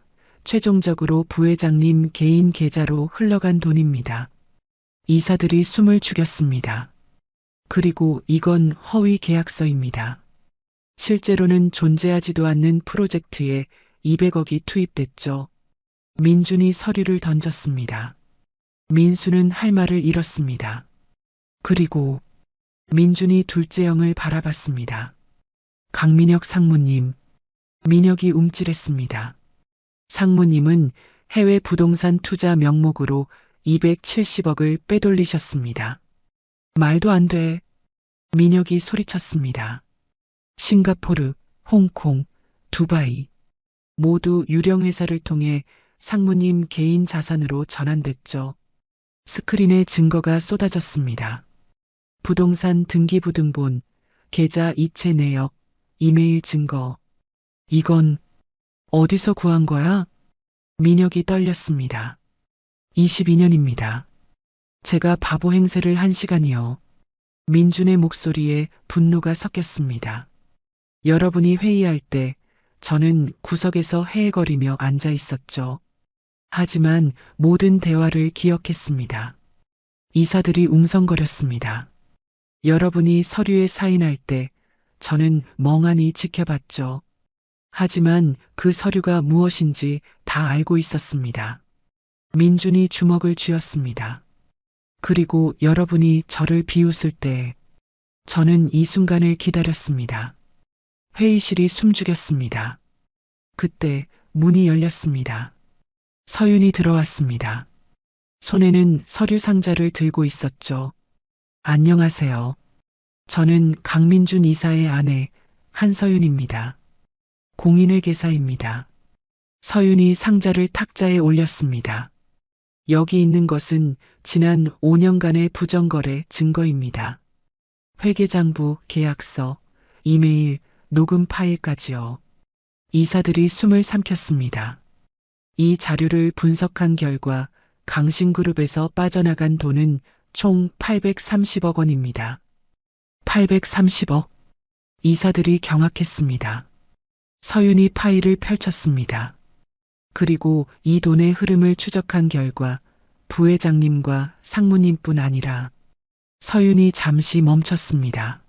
최종적으로 부회장님 개인 계좌로 흘러간 돈입니다. 이사들이 숨을 죽였습니다. 그리고 이건 허위 계약서입니다. 실제로는 존재하지도 않는 프로젝트에 200억이 투입됐죠. 민준이 서류를 던졌습니다. 민수는 할 말을 잃었습니다. 그리고 민준이 둘째형을 바라봤습니다. 강민혁 상무님. 민혁이 움찔했습니다. 상무님은 해외 부동산 투자 명목으로 270억을 빼돌리셨습니다. 말도 안 돼. 민혁이 소리쳤습니다. 싱가포르, 홍콩, 두바이 모두 유령 회사를 통해 상무님 개인 자산으로 전환됐죠. 스크린에 증거가 쏟아졌습니다. 부동산 등기부등본, 계좌 이체 내역, 이메일 증거. 이건 어디서 구한 거야? 민혁이 떨렸습니다. 22년입니다. 제가 바보 행세를 한 시간이요. 민준의 목소리에 분노가 섞였습니다. 여러분이 회의할 때 저는 구석에서 헤헤거리며 앉아 있었죠. 하지만 모든 대화를 기억했습니다. 이사들이 웅성거렸습니다. 여러분이 서류에 사인할 때 저는 멍하니 지켜봤죠. 하지만 그 서류가 무엇인지 다 알고 있었습니다. 민준이 주먹을 쥐었습니다. 그리고 여러분이 저를 비웃을 때 저는 이 순간을 기다렸습니다. 회의실이 숨죽였습니다. 그때 문이 열렸습니다. 서윤이 들어왔습니다. 손에는 서류 상자를 들고 있었죠. 안녕하세요. 저는 강민준 이사의 아내 한서윤입니다. 공인회계사입니다. 서윤이 상자를 탁자에 올렸습니다. 여기 있는 것은 지난 5년간의 부정거래 증거입니다. 회계장부, 계약서, 이메일, 녹음 파일까지요. 이사들이 숨을 삼켰습니다. 이 자료를 분석한 결과 강신그룹에서 빠져나간 돈은 총 830억 원입니다. 830억? 이사들이 경악했습니다. 서윤이 파일을 펼쳤습니다. 그리고 이 돈의 흐름을 추적한 결과 부회장님과 상무님뿐 아니라 서윤이 잠시 멈췄습니다.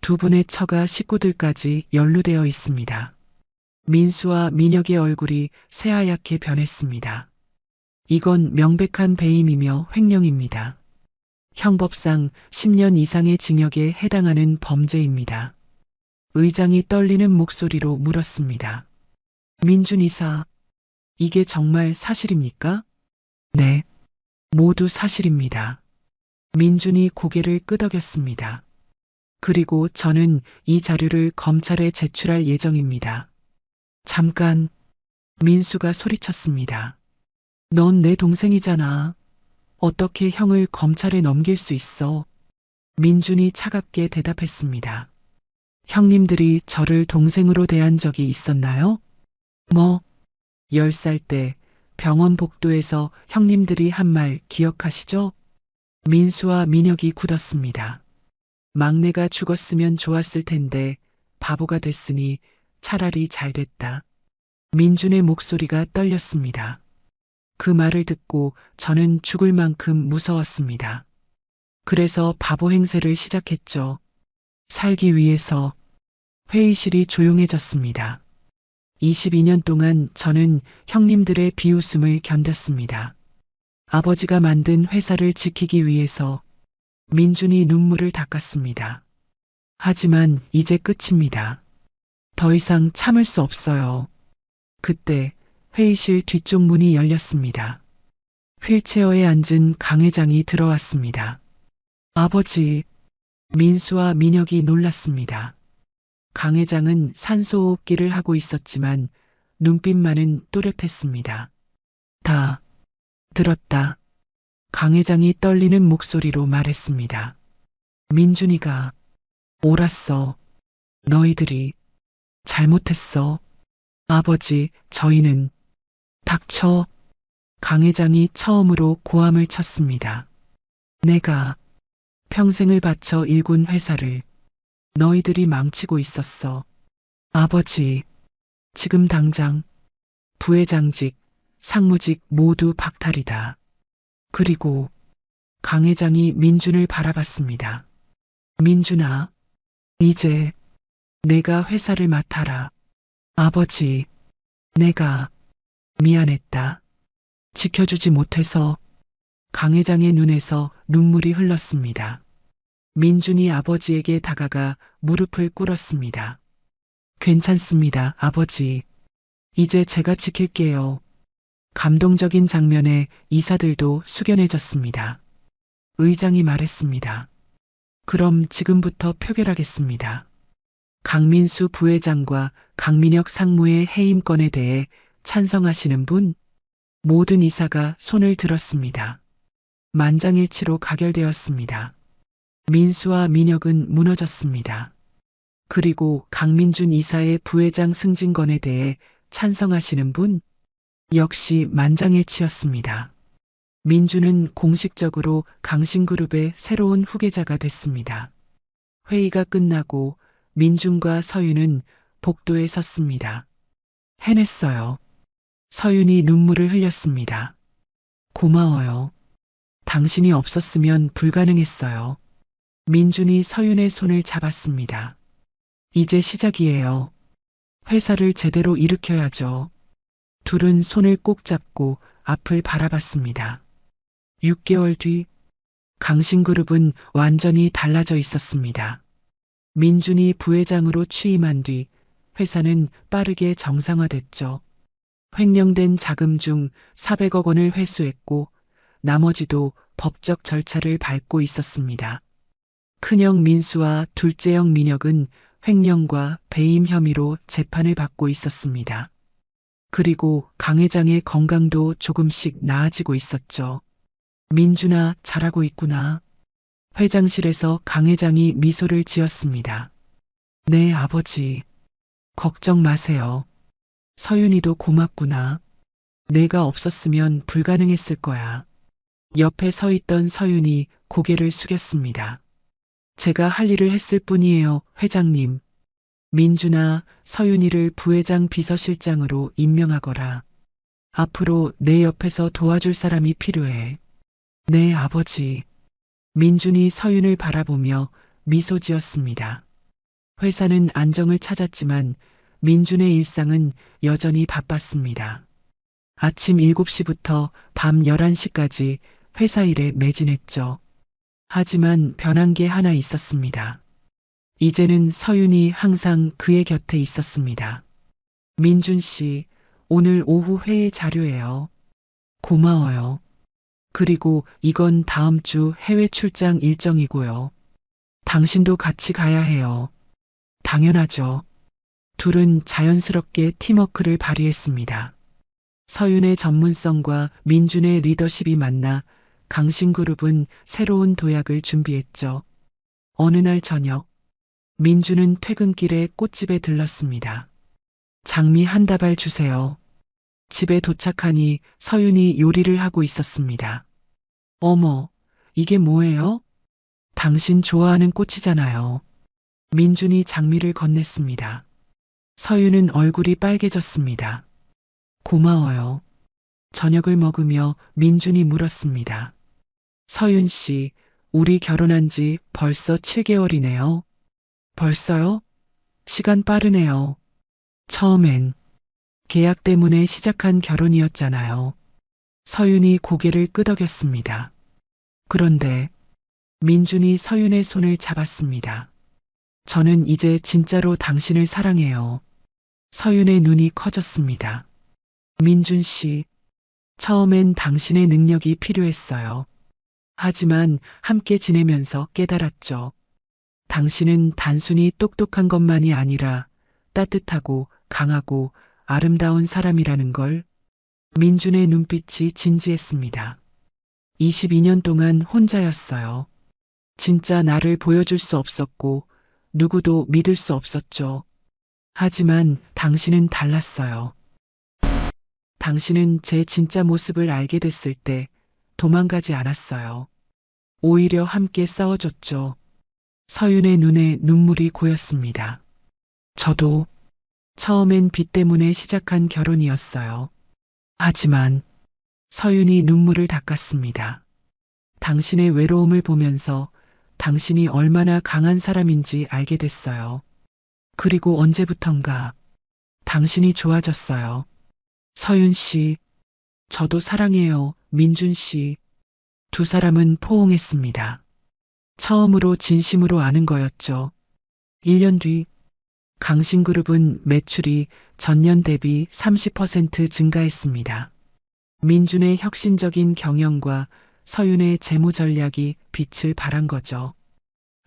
두 분의 처가 식구들까지 연루되어 있습니다. 민수와 민혁의 얼굴이 새하얗게 변했습니다. 이건 명백한 배임이며 횡령입니다. 형법상 10년 이상의 징역에 해당하는 범죄입니다. 의장이 떨리는 목소리로 물었습니다. 민준 이사, 이게 정말 사실입니까? 네, 모두 사실입니다. 민준이 고개를 끄덕였습니다. 그리고 저는 이 자료를 검찰에 제출할 예정입니다. 잠깐, 민수가 소리쳤습니다. 넌 내 동생이잖아. 어떻게 형을 검찰에 넘길 수 있어? 민준이 차갑게 대답했습니다. 형님들이 저를 동생으로 대한 적이 있었나요? 10살 때 병원 복도에서 형님들이 한 말 기억하시죠? 민수와 민혁이 굳었습니다. 막내가 죽었으면 좋았을 텐데 바보가 됐으니 차라리 잘 됐다. 민준의 목소리가 떨렸습니다. 그 말을 듣고 저는 죽을 만큼 무서웠습니다. 그래서 바보 행세를 시작했죠. 살기 위해서. 회의실이 조용해졌습니다. 22년 동안 저는 형님들의 비웃음을 견뎠습니다. 아버지가 만든 회사를 지키기 위해서. 민준이 눈물을 닦았습니다. 하지만 이제 끝입니다. 더 이상 참을 수 없어요. 그때 회의실 뒤쪽 문이 열렸습니다. 휠체어에 앉은 강 회장이 들어왔습니다. 아버지, 민수와 민혁이 놀랐습니다. 강 회장은 산소호흡기를 하고 있었지만 눈빛만은 또렷했습니다. 다 들었다. 강 회장이 떨리는 목소리로 말했습니다. 민준이가 옳았어. 너희들이 잘못했어. 아버지, 저희는 닥쳐. 강 회장이 처음으로 고함을 쳤습니다. 내가 평생을 바쳐 일군 회사를 너희들이 망치고 있었어. 아버지, 지금 당장 부회장직, 상무직 모두 박탈이다. 그리고 강 회장이 민준을 바라봤습니다. 민준아, 이제 내가 회사를 맡아라. 아버지, 내가 미안했다. 지켜주지 못해서. 강 회장의 눈에서 눈물이 흘렀습니다. 민준이 아버지에게 다가가 무릎을 꿇었습니다. 괜찮습니다, 아버지. 이제 제가 지킬게요. 감동적인 장면에 이사들도 숙연해졌습니다. 의장이 말했습니다. 그럼 지금부터 표결하겠습니다. 강민수 부회장과 강민혁 상무의 해임권에 대해 찬성하시는 분? 모든 이사가 손을 들었습니다. 만장일치로 가결되었습니다. 민수와 민혁은 무너졌습니다. 그리고 강민준 이사의 부회장 승진권에 대해 찬성하시는 분? 역시 만장일치였습니다. 민준은 공식적으로 강신그룹의 새로운 후계자가 됐습니다. 회의가 끝나고 민준과 서윤은 복도에 섰습니다. 해냈어요. 서윤이 눈물을 흘렸습니다. 고마워요. 당신이 없었으면 불가능했어요. 민준이 서윤의 손을 잡았습니다. 이제 시작이에요. 회사를 제대로 일으켜야죠. 둘은 손을 꼭 잡고 앞을 바라봤습니다. 6개월 뒤 강신그룹은 완전히 달라져 있었습니다. 민준이 부회장으로 취임한 뒤 회사는 빠르게 정상화됐죠. 횡령된 자금 중 400억 원을 회수했고 나머지도 법적 절차를 밟고 있었습니다. 큰형 민수와 둘째형 민혁은 횡령과 배임 혐의로 재판을 받고 있었습니다. 그리고 강 회장의 건강도 조금씩 나아지고 있었죠. 민준아, 잘하고 있구나. 회장실에서 강 회장이 미소를 지었습니다. 네, 아버지. 걱정 마세요. 서윤이도 고맙구나. 내가 없었으면 불가능했을 거야. 옆에 서 있던 서윤이 고개를 숙였습니다. 제가 할 일을 했을 뿐이에요, 회장님. 민준아, 서윤이를 부회장 비서실장으로 임명하거라. 앞으로 내 옆에서 도와줄 사람이 필요해. 네, 아버지. 민준이 서윤을 바라보며 미소 지었습니다. 회사는 안정을 찾았지만 민준의 일상은 여전히 바빴습니다. 아침 7시부터 밤 11시까지 회사 일에 매진했죠. 하지만 변한 게 하나 있었습니다. 이제는 서윤이 항상 그의 곁에 있었습니다. 민준 씨, 오늘 오후 회의 자료예요. 고마워요. 그리고 이건 다음 주 해외 출장 일정이고요. 당신도 같이 가야 해요. 당연하죠. 둘은 자연스럽게 팀워크를 발휘했습니다. 서윤의 전문성과 민준의 리더십이 만나 강신그룹은 새로운 도약을 준비했죠. 어느 날 저녁, 민준은 퇴근길에 꽃집에 들렀습니다. 장미 한 다발 주세요. 집에 도착하니 서윤이 요리를 하고 있었습니다. 어머, 이게 뭐예요? 당신 좋아하는 꽃이잖아요. 민준이 장미를 건넸습니다. 서윤은 얼굴이 빨개졌습니다. 고마워요. 저녁을 먹으며 민준이 물었습니다. 서윤 씨, 우리 결혼한 지 벌써 7개월이네요. 벌써요? 시간 빠르네요. 처음엔 계약 때문에 시작한 결혼이었잖아요. 서윤이 고개를 끄덕였습니다. 그런데 민준이 서윤의 손을 잡았습니다. 저는 이제 진짜로 당신을 사랑해요. 서윤의 눈이 커졌습니다. 민준 씨, 처음엔 당신의 능력이 필요했어요. 하지만 함께 지내면서 깨달았죠. 당신은 단순히 똑똑한 것만이 아니라 따뜻하고 강하고 아름다운 사람이라는 걸. 민준의 눈빛이 진지했습니다. 22년 동안 혼자였어요. 진짜 나를 보여줄 수 없었고 누구도 믿을 수 없었죠. 하지만 당신은 달랐어요. 당신은 제 진짜 모습을 알게 됐을 때 도망가지 않았어요. 오히려 함께 싸워줬죠. 서윤의 눈에 눈물이 고였습니다. 저도 처음엔 빚 때문에 시작한 결혼이었어요. 하지만 서윤이 눈물을 닦았습니다. 당신의 외로움을 보면서 당신이 얼마나 강한 사람인지 알게 됐어요. 그리고 언제부턴가 당신이 좋아졌어요. 서윤 씨, 저도 사랑해요, 민준 씨. 두 사람은 포옹했습니다. 처음으로 진심으로 아는 거였죠. 1년 뒤, 강신그룹은 매출이 전년 대비 30% 증가했습니다. 민준의 혁신적인 경영과 서윤의 재무 전략이 빛을 발한 거죠.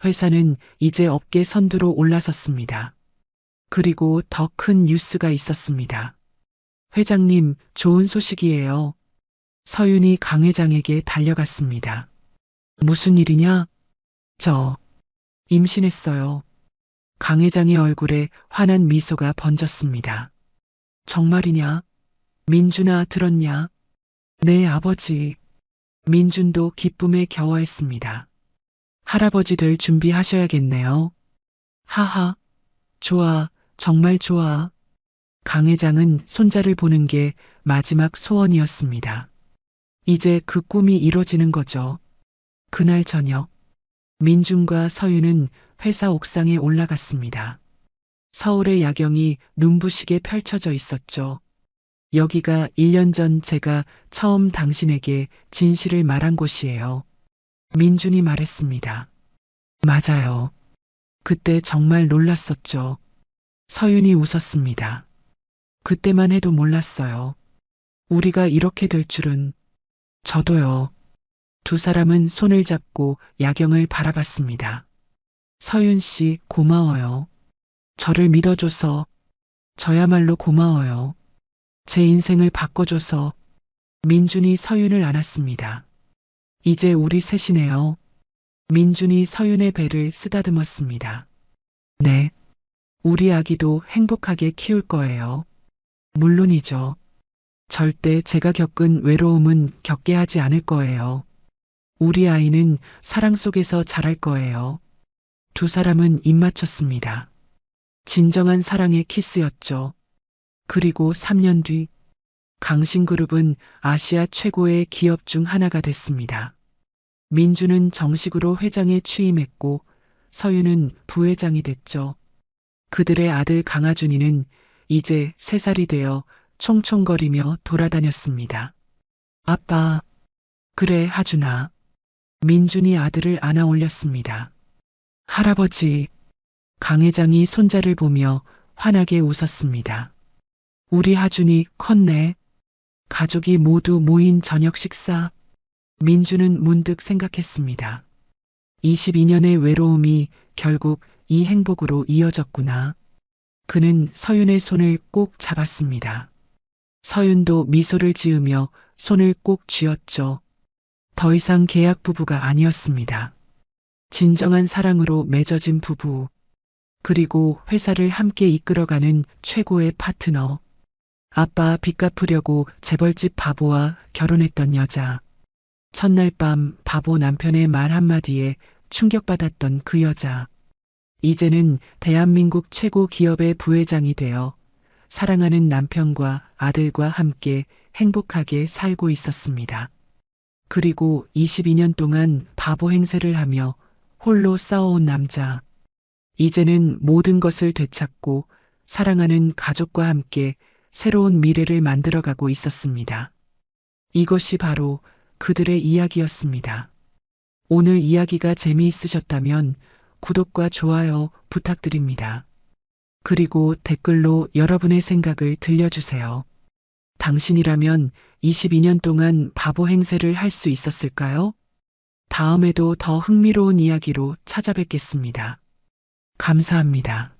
회사는 이제 업계 선두로 올라섰습니다. 그리고 더 큰 뉴스가 있었습니다. 회장님, 좋은 소식이에요. 서윤이 강 회장에게 달려갔습니다. 무슨 일이냐? 저 임신했어요. 강 회장의 얼굴에 환한 미소가 번졌습니다. 정말이냐? 민준아, 들었냐? 네, 아버지. 민준도 기쁨에 겨워했습니다. 할아버지 될 준비하셔야겠네요. 하하, 좋아, 정말 좋아. 강 회장은 손자를 보는 게 마지막 소원이었습니다. 이제 그 꿈이 이뤄지는 거죠. 그날 저녁, 민준과 서윤은 회사 옥상에 올라갔습니다. 서울의 야경이 눈부시게 펼쳐져 있었죠. 여기가 1년 전 제가 처음 당신에게 진실을 말한 곳이에요. 민준이 말했습니다. 맞아요. 그때 정말 놀랐었죠. 서윤이 웃었습니다. 그때만 해도 몰랐어요. 우리가 이렇게 될 줄은. 저도요. 두 사람은 손을 잡고 야경을 바라봤습니다. 서윤 씨, 고마워요. 저를 믿어줘서. 저야말로 고마워요. 제 인생을 바꿔줘서. 민준이 서윤을 안았습니다. 이제 우리 셋이네요. 민준이 서윤의 배를 쓰다듬었습니다. 네. 우리 아기도 행복하게 키울 거예요. 물론이죠. 절대 제가 겪은 외로움은 겪게 하지 않을 거예요. 우리 아이는 사랑 속에서 자랄 거예요. 두 사람은 입 맞췄습니다. 진정한 사랑의 키스였죠. 그리고 3년 뒤, 강신그룹은 아시아 최고의 기업 중 하나가 됐습니다. 민주는 정식으로 회장에 취임했고, 서윤은 부회장이 됐죠. 그들의 아들 강하준이는 이제 3살이 되어 총총거리며 돌아다녔습니다. 아빠, 그래, 하준아. 민준이 아들을 안아 올렸습니다. 할아버지, 강 회장이 손자를 보며 환하게 웃었습니다. 우리 하준이 컸네. 가족이 모두 모인 저녁 식사. 민주는 문득 생각했습니다. 22년의 외로움이 결국 이 행복으로 이어졌구나. 그는 서윤의 손을 꼭 잡았습니다. 서윤도 미소를 지으며 손을 꼭 쥐었죠. 더 이상 계약 부부가 아니었습니다. 진정한 사랑으로 맺어진 부부. 그리고 회사를 함께 이끌어가는 최고의 파트너. 아빠 빚 갚으려고 재벌집 바보와 결혼했던 여자. 첫날 밤 바보 남편의 말 한마디에 충격받았던 그 여자. 이제는 대한민국 최고 기업의 부회장이 되어 사랑하는 남편과 아들과 함께 행복하게 살고 있었습니다. 그리고 22년 동안 바보 행세를 하며 홀로 싸워온 남자. 이제는 모든 것을 되찾고 사랑하는 가족과 함께 새로운 미래를 만들어가고 있었습니다. 이것이 바로 그들의 이야기였습니다. 오늘 이야기가 재미있으셨다면 구독과 좋아요 부탁드립니다. 그리고 댓글로 여러분의 생각을 들려주세요. 당신이라면 22년 동안 바보 행세를 할 수 있었을까요? 다음에도 더 흥미로운 이야기로 찾아뵙겠습니다. 감사합니다.